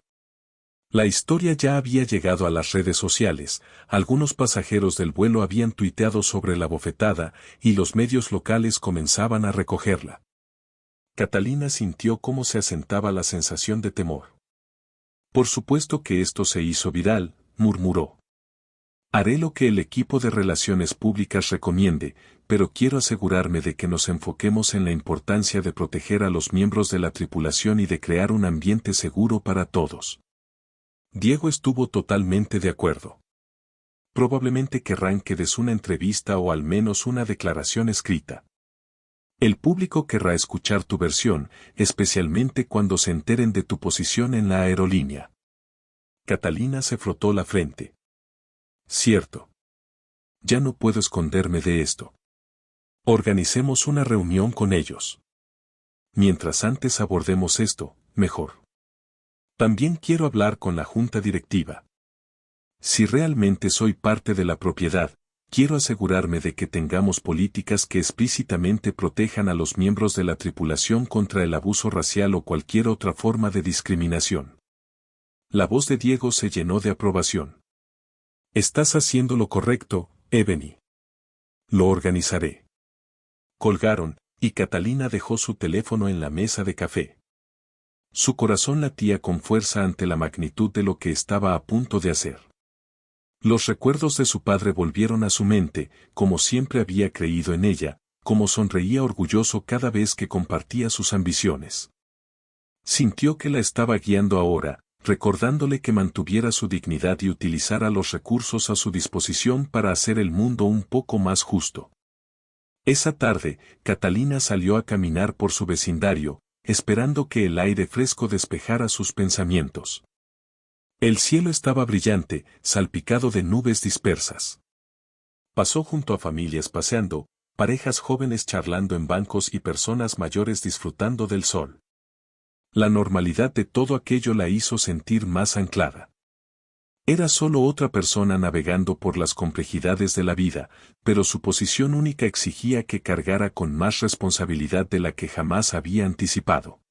La historia ya había llegado a las redes sociales, algunos pasajeros del vuelo habían tuiteado sobre la bofetada y los medios locales comenzaban a recogerla. Catalina sintió cómo se asentaba la sensación de temor. Por supuesto que esto se hizo viral, murmuró. Haré lo que el equipo de Relaciones Públicas recomiende, pero quiero asegurarme de que nos enfoquemos en la importancia de proteger a los miembros de la tripulación y de crear un ambiente seguro para todos. Diego estuvo totalmente de acuerdo. Probablemente querrán que des una entrevista o al menos una declaración escrita. El público querrá escuchar tu versión, especialmente cuando se enteren de tu posición en la aerolínea. Catalina se frotó la frente. Cierto. Ya no puedo esconderme de esto. Organicemos una reunión con ellos. Mientras antes abordemos esto, mejor. También quiero hablar con la junta directiva. Si realmente soy parte de la propiedad, quiero asegurarme de que tengamos políticas que explícitamente protejan a los miembros de la tripulación contra el abuso racial o cualquier otra forma de discriminación. La voz de Diego se llenó de aprobación. Estás haciendo lo correcto, Ebony. Lo organizaré. Colgaron, y Catalina dejó su teléfono en la mesa de café. Su corazón latía con fuerza ante la magnitud de lo que estaba a punto de hacer. Los recuerdos de su padre volvieron a su mente, como siempre había creído en ella, como sonreía orgulloso cada vez que compartía sus ambiciones. Sintió que la estaba guiando ahora, recordándole que mantuviera su dignidad y utilizara los recursos a su disposición para hacer el mundo un poco más justo. Esa tarde, Catalina salió a caminar por su vecindario, esperando que el aire fresco despejara sus pensamientos. El cielo estaba brillante, salpicado de nubes dispersas. Pasó junto a familias paseando, parejas jóvenes charlando en bancos y personas mayores disfrutando del sol. La normalidad de todo aquello la hizo sentir más anclada. Era solo otra persona navegando por las complejidades de la vida, pero su posición única exigía que cargara con más responsabilidad de la que jamás había anticipado.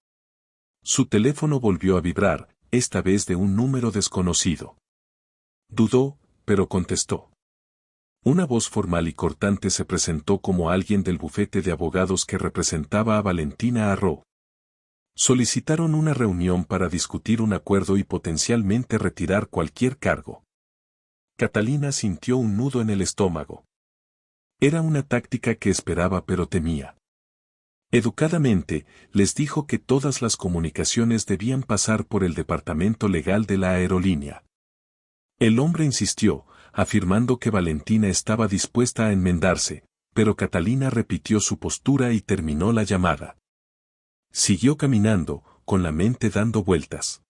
Su teléfono volvió a vibrar, esta vez de un número desconocido. Dudó, pero contestó. Una voz formal y cortante se presentó como alguien del bufete de abogados que representaba a Valentina Arro. Solicitaron una reunión para discutir un acuerdo y potencialmente retirar cualquier cargo. Catalina sintió un nudo en el estómago. Era una táctica que esperaba pero temía. Educadamente, les dijo que todas las comunicaciones debían pasar por el departamento legal de la aerolínea. El hombre insistió, afirmando que Valentina estaba dispuesta a enmendarse, pero Catalina repitió su postura y terminó la llamada. Siguió caminando, con la mente dando vueltas.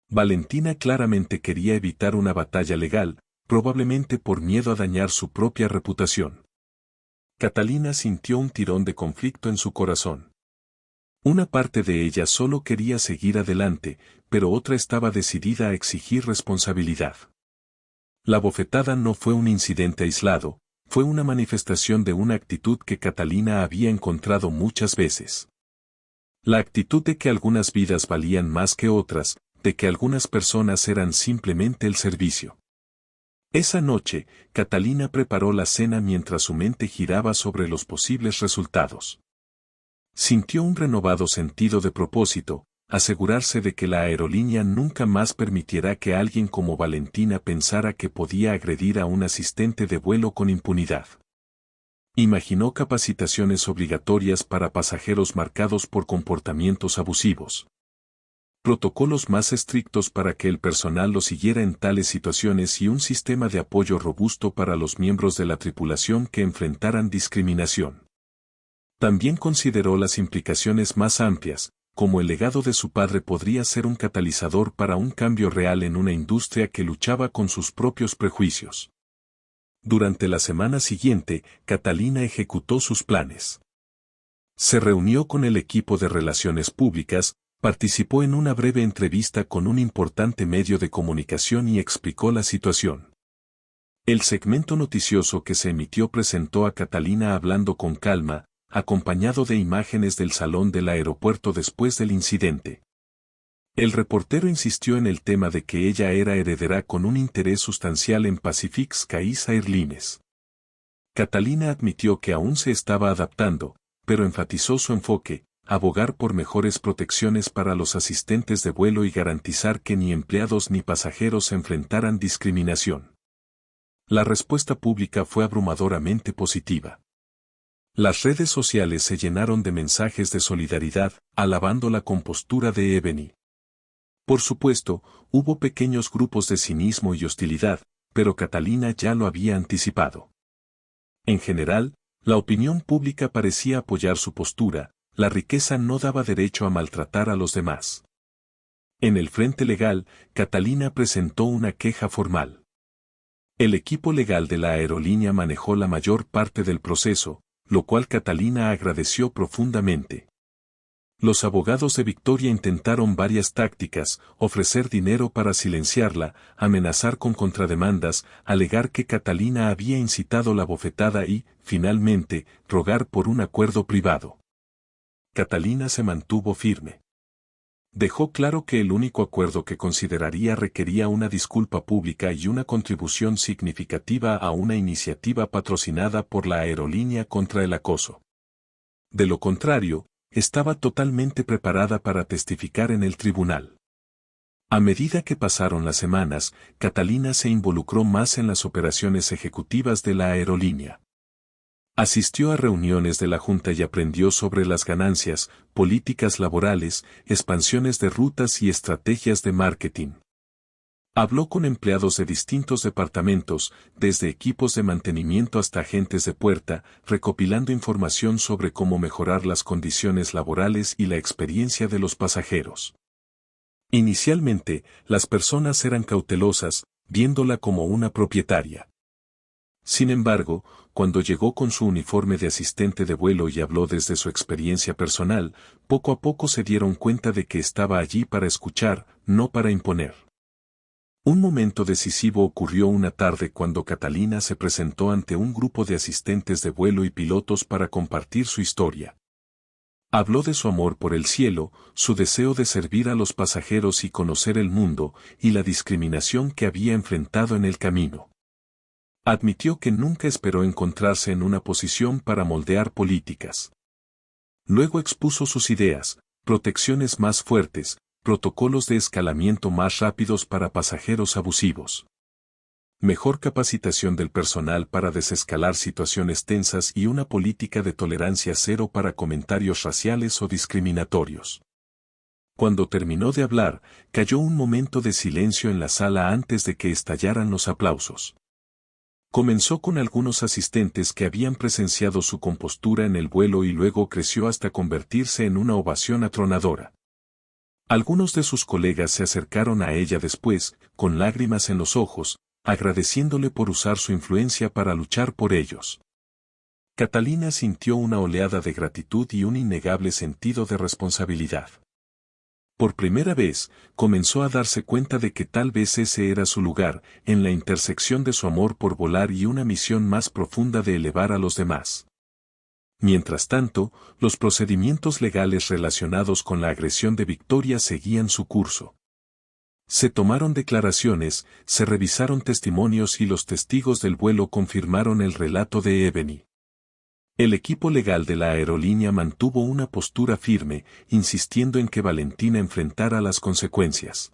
Valentina claramente quería evitar una batalla legal, probablemente por miedo a dañar su propia reputación. Catalina sintió un tirón de conflicto en su corazón. Una parte de ella solo quería seguir adelante, pero otra estaba decidida a exigir responsabilidad. La bofetada no fue un incidente aislado, fue una manifestación de una actitud que Catalina había encontrado muchas veces. La actitud de que algunas vidas valían más que otras, de que algunas personas eran simplemente el servicio. Esa noche, Catalina preparó la cena mientras su mente giraba sobre los posibles resultados. Sintió un renovado sentido de propósito, asegurarse de que la aerolínea nunca más permitiera que alguien como Valentina pensara que podía agredir a un asistente de vuelo con impunidad. Imaginó capacitaciones obligatorias para pasajeros marcados por comportamientos abusivos. Protocolos más estrictos para que el personal lo siguiera en tales situaciones y un sistema de apoyo robusto para los miembros de la tripulación que enfrentaran discriminación. También consideró las implicaciones más amplias, como el legado de su padre podría ser un catalizador para un cambio real en una industria que luchaba con sus propios prejuicios. Durante la semana siguiente, Catalina ejecutó sus planes. Se reunió con el equipo de relaciones públicas, participó en una breve entrevista con un importante medio de comunicación y explicó la situación. El segmento noticioso que se emitió presentó a Catalina hablando con calma, acompañado de imágenes del salón del aeropuerto después del incidente. El reportero insistió en el tema de que ella era heredera con un interés sustancial en Pacific Skies Airlines. Catalina admitió que aún se estaba adaptando, pero enfatizó su enfoque, abogar por mejores protecciones para los asistentes de vuelo y garantizar que ni empleados ni pasajeros enfrentaran discriminación. La respuesta pública fue abrumadoramente positiva. Las redes sociales se llenaron de mensajes de solidaridad, alabando la compostura de Ebony. Por supuesto, hubo pequeños grupos de cinismo y hostilidad, pero Catalina ya lo había anticipado. En general, la opinión pública parecía apoyar su postura, la riqueza no daba derecho a maltratar a los demás. En el frente legal, Catalina presentó una queja formal. El equipo legal de la aerolínea manejó la mayor parte del proceso, lo cual Catalina agradeció profundamente. Los abogados de Victoria intentaron varias tácticas, ofrecer dinero para silenciarla, amenazar con contrademandas, alegar que Catalina había incitado la bofetada y, finalmente, rogar por un acuerdo privado. Catalina se mantuvo firme. Dejó claro que el único acuerdo que consideraría requería una disculpa pública y una contribución significativa a una iniciativa patrocinada por la aerolínea contra el acoso. De lo contrario, estaba totalmente preparada para testificar en el tribunal. A medida que pasaron las semanas, Catalina se involucró más en las operaciones ejecutivas de la aerolínea. Asistió a reuniones de la Junta y aprendió sobre las ganancias, políticas laborales, expansiones de rutas y estrategias de marketing. Habló con empleados de distintos departamentos, desde equipos de mantenimiento hasta agentes de puerta, recopilando información sobre cómo mejorar las condiciones laborales y la experiencia de los pasajeros. Inicialmente, las personas eran cautelosas, viéndola como una propietaria. Sin embargo, cuando llegó con su uniforme de asistente de vuelo y habló desde su experiencia personal, poco a poco se dieron cuenta de que estaba allí para escuchar, no para imponer. Un momento decisivo ocurrió una tarde cuando Catalina se presentó ante un grupo de asistentes de vuelo y pilotos para compartir su historia. Habló de su amor por el cielo, su deseo de servir a los pasajeros y conocer el mundo, y la discriminación que había enfrentado en el camino. Admitió que nunca esperó encontrarse en una posición para moldear políticas. Luego expuso sus ideas, protecciones más fuertes, protocolos de escalamiento más rápidos para pasajeros abusivos. Mejor capacitación del personal para desescalar situaciones tensas y una política de tolerancia cero para comentarios raciales o discriminatorios. Cuando terminó de hablar, cayó un momento de silencio en la sala antes de que estallaran los aplausos. Comenzó con algunos asistentes que habían presenciado su compostura en el vuelo y luego creció hasta convertirse en una ovación atronadora. Algunos de sus colegas se acercaron a ella después, con lágrimas en los ojos, agradeciéndole por usar su influencia para luchar por ellos. Catalina sintió una oleada de gratitud y un innegable sentido de responsabilidad. Por primera vez, comenzó a darse cuenta de que tal vez ese era su lugar, en la intersección de su amor por volar y una misión más profunda de elevar a los demás. Mientras tanto, los procedimientos legales relacionados con la agresión de Victoria seguían su curso. Se tomaron declaraciones, se revisaron testimonios y los testigos del vuelo confirmaron el relato de Ebony. El equipo legal de la aerolínea mantuvo una postura firme, insistiendo en que Valentina enfrentara las consecuencias.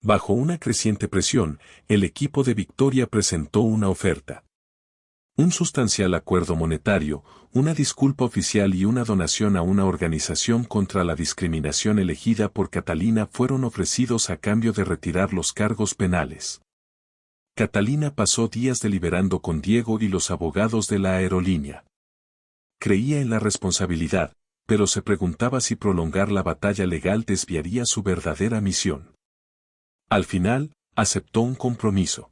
Bajo una creciente presión, el equipo de Victoria presentó una oferta. Un sustancial acuerdo monetario, una disculpa oficial y una donación a una organización contra la discriminación elegida por Catalina fueron ofrecidos a cambio de retirar los cargos penales. Catalina pasó días deliberando con Diego y los abogados de la aerolínea. Creía en la responsabilidad, pero se preguntaba si prolongar la batalla legal desviaría su verdadera misión. Al final, aceptó un compromiso.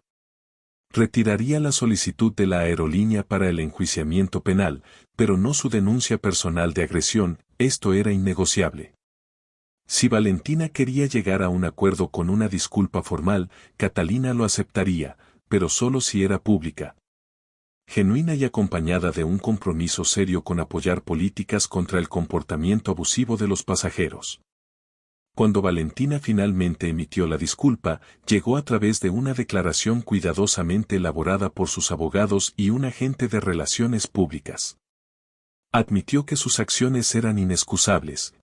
Retiraría la solicitud de la aerolínea para el enjuiciamiento penal, pero no su denuncia personal de agresión, esto era innegociable. Si Valentina quería llegar a un acuerdo con una disculpa formal, Catalina lo aceptaría, pero solo si era pública, genuina y acompañada de un compromiso serio con apoyar políticas contra el comportamiento abusivo de los pasajeros. Cuando Valentina finalmente emitió la disculpa, llegó a través de una declaración cuidadosamente elaborada por sus abogados y un agente de relaciones públicas. Admitió que sus acciones eran inexcusables.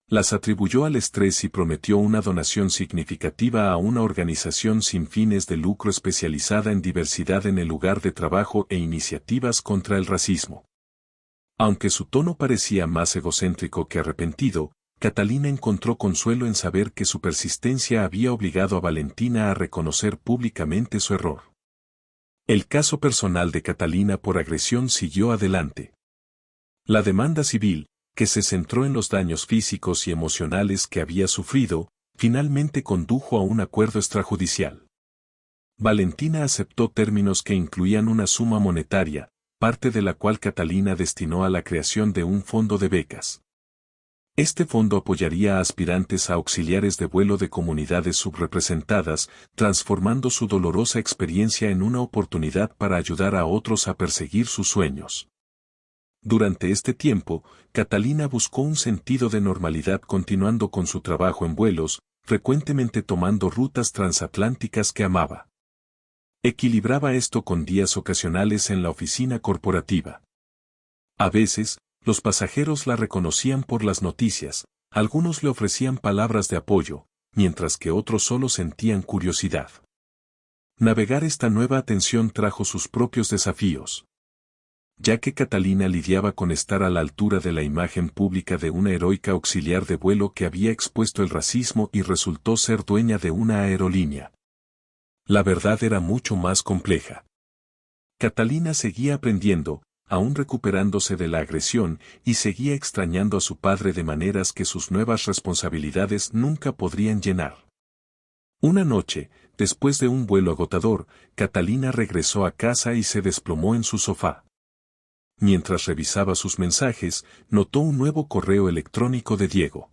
Las atribuyó al estrés y prometió una donación significativa a una organización sin fines de lucro especializada en diversidad en el lugar de trabajo e iniciativas contra el racismo. Aunque su tono parecía más egocéntrico que arrepentido, Catalina encontró consuelo en saber que su persistencia había obligado a Valentina a reconocer públicamente su error. El caso personal de Catalina por agresión siguió adelante. La demanda civil, que se centró en los daños físicos y emocionales que había sufrido, finalmente condujo a un acuerdo extrajudicial. Valentina aceptó términos que incluían una suma monetaria, parte de la cual Catalina destinó a la creación de un fondo de becas. Este fondo apoyaría a aspirantes a auxiliares de vuelo de comunidades subrepresentadas, transformando su dolorosa experiencia en una oportunidad para ayudar a otros a perseguir sus sueños. Durante este tiempo, Catalina buscó un sentido de normalidad continuando con su trabajo en vuelos, frecuentemente tomando rutas transatlánticas que amaba. Equilibraba esto con días ocasionales en la oficina corporativa. A veces, los pasajeros la reconocían por las noticias, algunos le ofrecían palabras de apoyo, mientras que otros solo sentían curiosidad. Navegar esta nueva atención trajo sus propios desafíos. Ya que Catalina lidiaba con estar a la altura de la imagen pública de una heroica auxiliar de vuelo que había expuesto el racismo y resultó ser dueña de una aerolínea. La verdad era mucho más compleja. Catalina seguía aprendiendo, aún recuperándose de la agresión, y seguía extrañando a su padre de maneras que sus nuevas responsabilidades nunca podrían llenar. Una noche, después de un vuelo agotador, Catalina regresó a casa y se desplomó en su sofá. Mientras revisaba sus mensajes, notó un nuevo correo electrónico de Diego.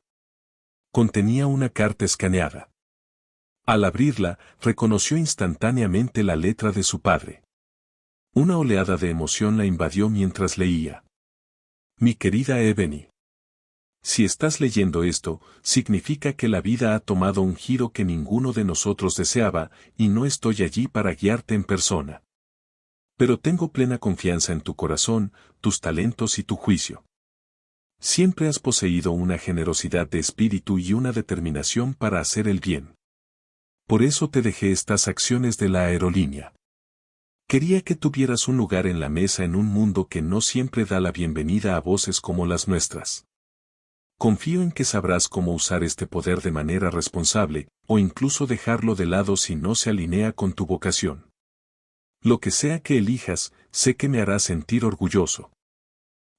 Contenía una carta escaneada. Al abrirla, reconoció instantáneamente la letra de su padre. Una oleada de emoción la invadió mientras leía. Mi querida Ebony. Si estás leyendo esto, significa que la vida ha tomado un giro que ninguno de nosotros deseaba, y no estoy allí para guiarte en persona. Pero tengo plena confianza en tu corazón, tus talentos y tu juicio. Siempre has poseído una generosidad de espíritu y una determinación para hacer el bien. Por eso te dejé estas acciones de la aerolínea. Quería que tuvieras un lugar en la mesa en un mundo que no siempre da la bienvenida a voces como las nuestras. Confío en que sabrás cómo usar este poder de manera responsable, o incluso dejarlo de lado si no se alinea con tu vocación. Lo que sea que elijas, sé que me hará sentir orgulloso.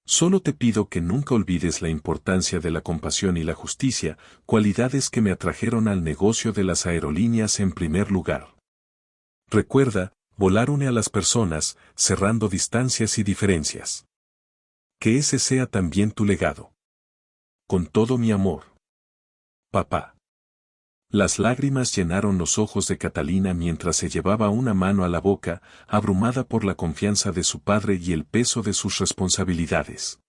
Solo te pido que nunca olvides la importancia de la compasión y la justicia, cualidades que me atrajeron al negocio de las aerolíneas en primer lugar. Recuerda, volar une a las personas, cerrando distancias y diferencias. Que ese sea también tu legado. Con todo mi amor. Papá. Las lágrimas llenaron los ojos de Catalina mientras se llevaba una mano a la boca, abrumada por la confianza de su padre y el peso de sus responsabilidades.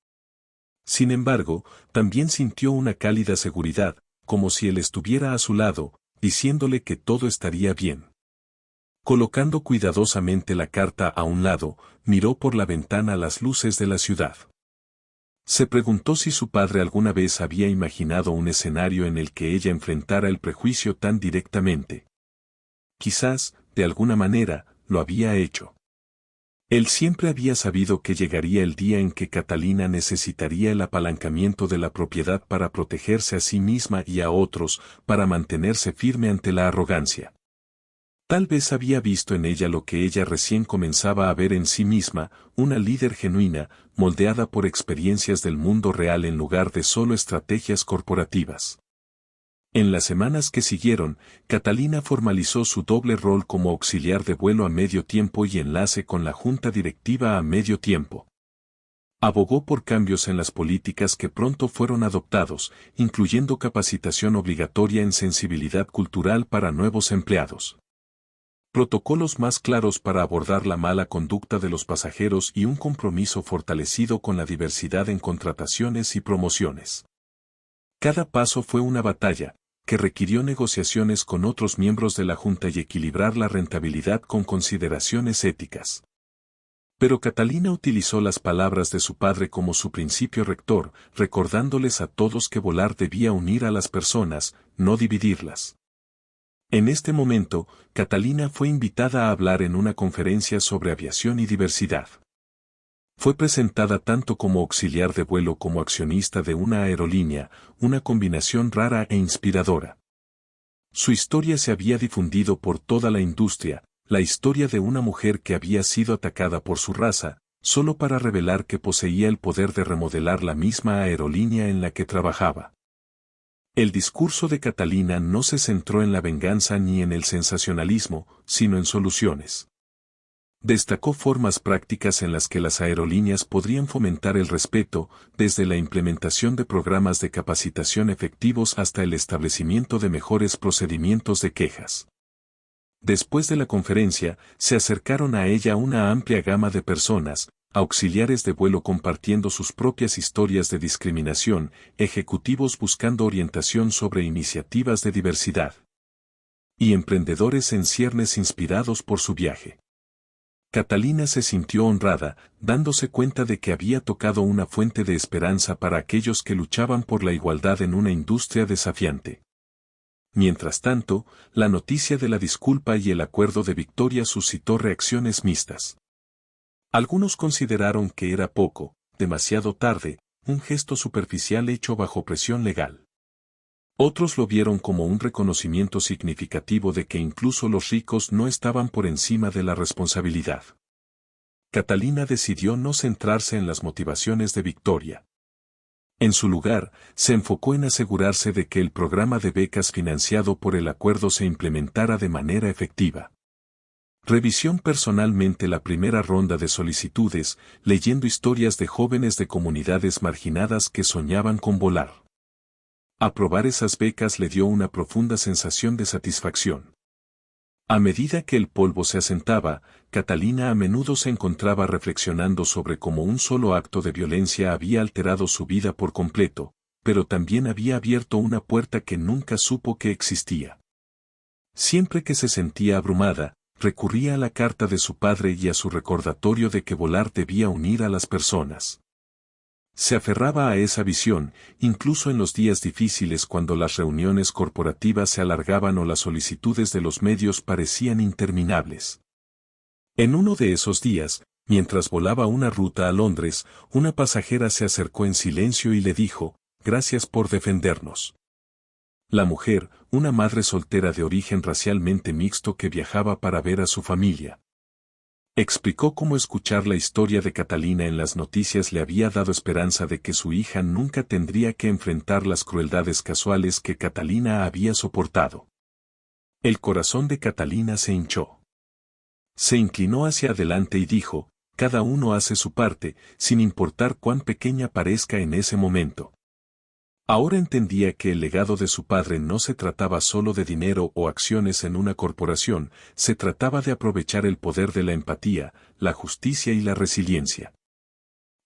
Sin embargo, también sintió una cálida seguridad, como si él estuviera a su lado, diciéndole que todo estaría bien. Colocando cuidadosamente la carta a un lado, miró por la ventana las luces de la ciudad. Se preguntó si su padre alguna vez había imaginado un escenario en el que ella enfrentara el prejuicio tan directamente. Quizás, de alguna manera, lo había hecho. Él siempre había sabido que llegaría el día en que Catalina necesitaría el apalancamiento de la propiedad para protegerse a sí misma y a otros, para mantenerse firme ante la arrogancia. Tal vez había visto en ella lo que ella recién comenzaba a ver en sí misma, una líder genuina, moldeada por experiencias del mundo real en lugar de solo estrategias corporativas. En las semanas que siguieron, Catalina formalizó su doble rol como auxiliar de vuelo a medio tiempo y enlace con la junta directiva a medio tiempo. Abogó por cambios en las políticas que pronto fueron adoptados, incluyendo capacitación obligatoria en sensibilidad cultural para nuevos empleados. Protocolos más claros para abordar la mala conducta de los pasajeros y un compromiso fortalecido con la diversidad en contrataciones y promociones. Cada paso fue una batalla, que requirió negociaciones con otros miembros de la Junta y equilibrar la rentabilidad con consideraciones éticas. Pero Catalina utilizó las palabras de su padre como su principio rector, recordándoles a todos que volar debía unir a las personas, no dividirlas. En este momento, Catalina fue invitada a hablar en una conferencia sobre aviación y diversidad. Fue presentada tanto como auxiliar de vuelo como accionista de una aerolínea, una combinación rara e inspiradora. Su historia se había difundido por toda la industria, la historia de una mujer que había sido atacada por su raza, solo para revelar que poseía el poder de remodelar la misma aerolínea en la que trabajaba. El discurso de Catalina no se centró en la venganza ni en el sensacionalismo, sino en soluciones. Destacó formas prácticas en las que las aerolíneas podrían fomentar el respeto, desde la implementación de programas de capacitación efectivos hasta el establecimiento de mejores procedimientos de quejas. Después de la conferencia, se acercaron a ella una amplia gama de personas, auxiliares de vuelo compartiendo sus propias historias de discriminación, ejecutivos buscando orientación sobre iniciativas de diversidad, y emprendedores en ciernes inspirados por su viaje. Catalina se sintió honrada, dándose cuenta de que había tocado una fuente de esperanza para aquellos que luchaban por la igualdad en una industria desafiante. Mientras tanto, la noticia de la disculpa y el acuerdo de victoria suscitó reacciones mixtas. Algunos consideraron que era poco, demasiado tarde, un gesto superficial hecho bajo presión legal. Otros lo vieron como un reconocimiento significativo de que incluso los ricos no estaban por encima de la responsabilidad. Catalina decidió no centrarse en las motivaciones de Victoria. En su lugar, se enfocó en asegurarse de que el programa de becas financiado por el acuerdo se implementara de manera efectiva. Revisó personalmente la primera ronda de solicitudes, leyendo historias de jóvenes de comunidades marginadas que soñaban con volar. Aprobar esas becas le dio una profunda sensación de satisfacción. A medida que el polvo se asentaba, Catalina a menudo se encontraba reflexionando sobre cómo un solo acto de violencia había alterado su vida por completo, pero también había abierto una puerta que nunca supo que existía. Siempre que se sentía abrumada, recurría a la carta de su padre y a su recordatorio de que volar debía unir a las personas. Se aferraba a esa visión, incluso en los días difíciles cuando las reuniones corporativas se alargaban o las solicitudes de los medios parecían interminables. En uno de esos días, mientras volaba una ruta a Londres, una pasajera se acercó en silencio y le dijo, «Gracias por defendernos». La mujer, una madre soltera de origen racialmente mixto que viajaba para ver a su familia. Explicó cómo escuchar la historia de Catalina en las noticias le había dado esperanza de que su hija nunca tendría que enfrentar las crueldades casuales que Catalina había soportado. El corazón de Catalina se hinchó. Se inclinó hacia adelante y dijo, «Cada uno hace su parte, sin importar cuán pequeña parezca en ese momento». Ahora entendía que el legado de su padre no se trataba solo de dinero o acciones en una corporación, se trataba de aprovechar el poder de la empatía, la justicia y la resiliencia.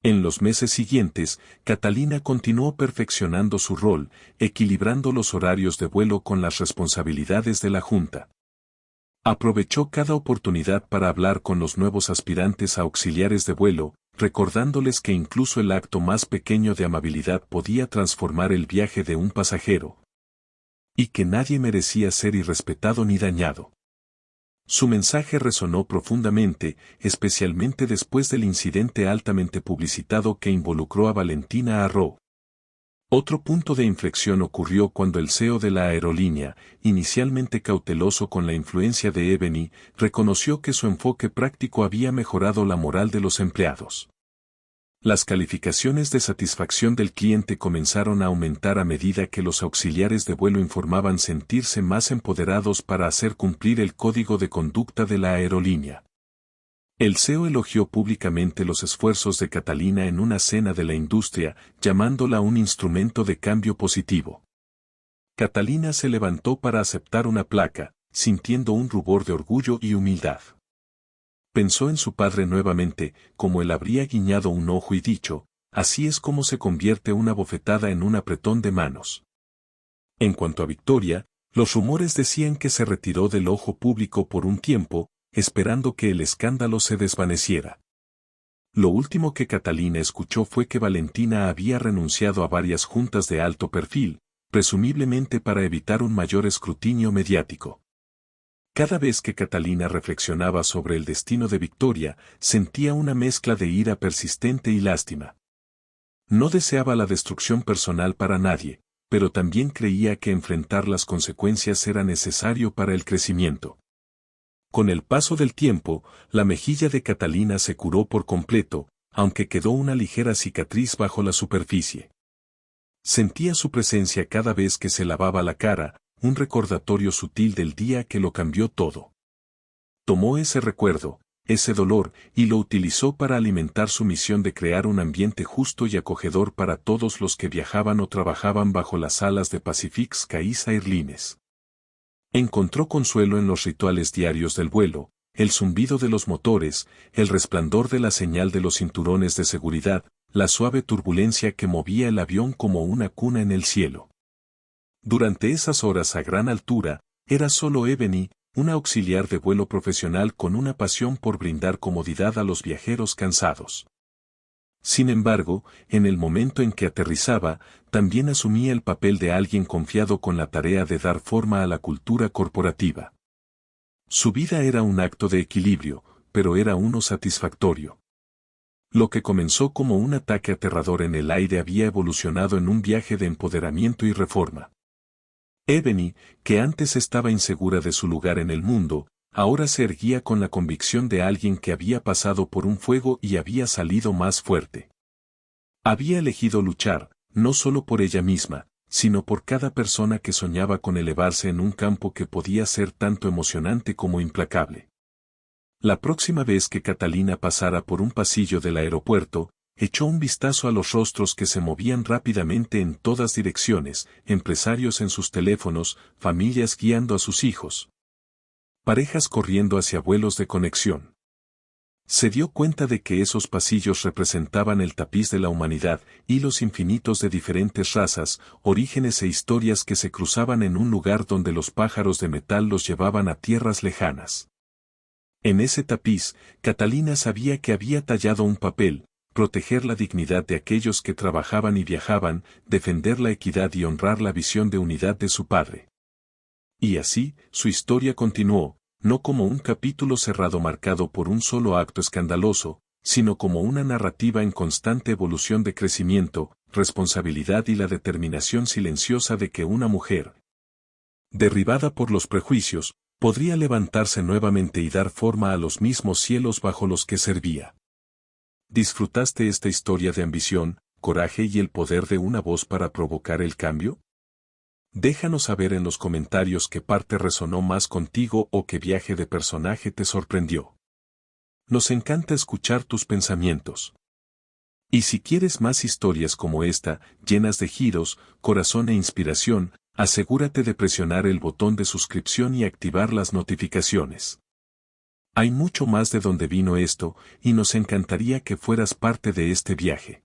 En los meses siguientes, Catalina continuó perfeccionando su rol, equilibrando los horarios de vuelo con las responsabilidades de la Junta. Aprovechó cada oportunidad para hablar con los nuevos aspirantes a auxiliares de vuelo, recordándoles que incluso el acto más pequeño de amabilidad podía transformar el viaje de un pasajero. Y que nadie merecía ser irrespetado ni dañado. Su mensaje resonó profundamente, especialmente después del incidente altamente publicitado que involucró a Valentina Arró. Otro punto de inflexión ocurrió cuando el CEO de la aerolínea, inicialmente cauteloso con la influencia de Ebony, reconoció que su enfoque práctico había mejorado la moral de los empleados. Las calificaciones de satisfacción del cliente comenzaron a aumentar a medida que los auxiliares de vuelo informaban sentirse más empoderados para hacer cumplir el código de conducta de la aerolínea. El CEO elogió públicamente los esfuerzos de Catalina en una cena de la industria, llamándola un instrumento de cambio positivo. Catalina se levantó para aceptar una placa, sintiendo un rubor de orgullo y humildad. Pensó en su padre nuevamente, como él habría guiñado un ojo y dicho, así es como se convierte una bofetada en un apretón de manos. En cuanto a Victoria, los rumores decían que se retiró del ojo público por un tiempo, esperando que el escándalo se desvaneciera. Lo último que Catalina escuchó fue que Valentina había renunciado a varias juntas de alto perfil, presumiblemente para evitar un mayor escrutinio mediático. Cada vez que Catalina reflexionaba sobre el destino de Victoria, sentía una mezcla de ira persistente y lástima. No deseaba la destrucción personal para nadie, pero también creía que enfrentar las consecuencias era necesario para el crecimiento. Con el paso del tiempo, la mejilla de Catalina se curó por completo, aunque quedó una ligera cicatriz bajo la superficie. Sentía su presencia cada vez que se lavaba la cara, un recordatorio sutil del día que lo cambió todo. Tomó ese recuerdo, ese dolor, y lo utilizó para alimentar su misión de crear un ambiente justo y acogedor para todos los que viajaban o trabajaban bajo las alas de Pacific Skies Airlines. Encontró consuelo en los rituales diarios del vuelo, el zumbido de los motores, el resplandor de la señal de los cinturones de seguridad, la suave turbulencia que movía el avión como una cuna en el cielo. Durante esas horas a gran altura, era solo Ebony, una auxiliar de vuelo profesional con una pasión por brindar comodidad a los viajeros cansados. Sin embargo, en el momento en que aterrizaba, también asumía el papel de alguien confiado con la tarea de dar forma a la cultura corporativa. Su vida era un acto de equilibrio, pero era uno satisfactorio. Lo que comenzó como un ataque aterrador en el aire había evolucionado en un viaje de empoderamiento y reforma. Ebony, que antes estaba insegura de su lugar en el mundo, ahora se erguía con la convicción de alguien que había pasado por un fuego y había salido más fuerte. Había elegido luchar, no solo por ella misma, sino por cada persona que soñaba con elevarse en un campo que podía ser tanto emocionante como implacable. La próxima vez que Catalina pasara por un pasillo del aeropuerto, echó un vistazo a los rostros que se movían rápidamente en todas direcciones, empresarios en sus teléfonos, familias guiando a sus hijos, parejas corriendo hacia vuelos de conexión. Se dio cuenta de que esos pasillos representaban el tapiz de la humanidad, hilos infinitos de diferentes razas, orígenes e historias que se cruzaban en un lugar donde los pájaros de metal los llevaban a tierras lejanas. En ese tapiz, Catalina sabía que había tallado un papel: proteger la dignidad de aquellos que trabajaban y viajaban, defender la equidad y honrar la visión de unidad de su padre. Y así, su historia continuó, no como un capítulo cerrado marcado por un solo acto escandaloso, sino como una narrativa en constante evolución de crecimiento, responsabilidad y la determinación silenciosa de que una mujer, derribada por los prejuicios, podría levantarse nuevamente y dar forma a los mismos cielos bajo los que servía. ¿Disfrutaste esta historia de ambición, coraje y el poder de una voz para provocar el cambio? Déjanos saber en los comentarios qué parte resonó más contigo o qué viaje de personaje te sorprendió. Nos encanta escuchar tus pensamientos. Y si quieres más historias como esta, llenas de giros, corazón e inspiración, asegúrate de presionar el botón de suscripción y activar las notificaciones. Hay mucho más de donde vino esto, y nos encantaría que fueras parte de este viaje.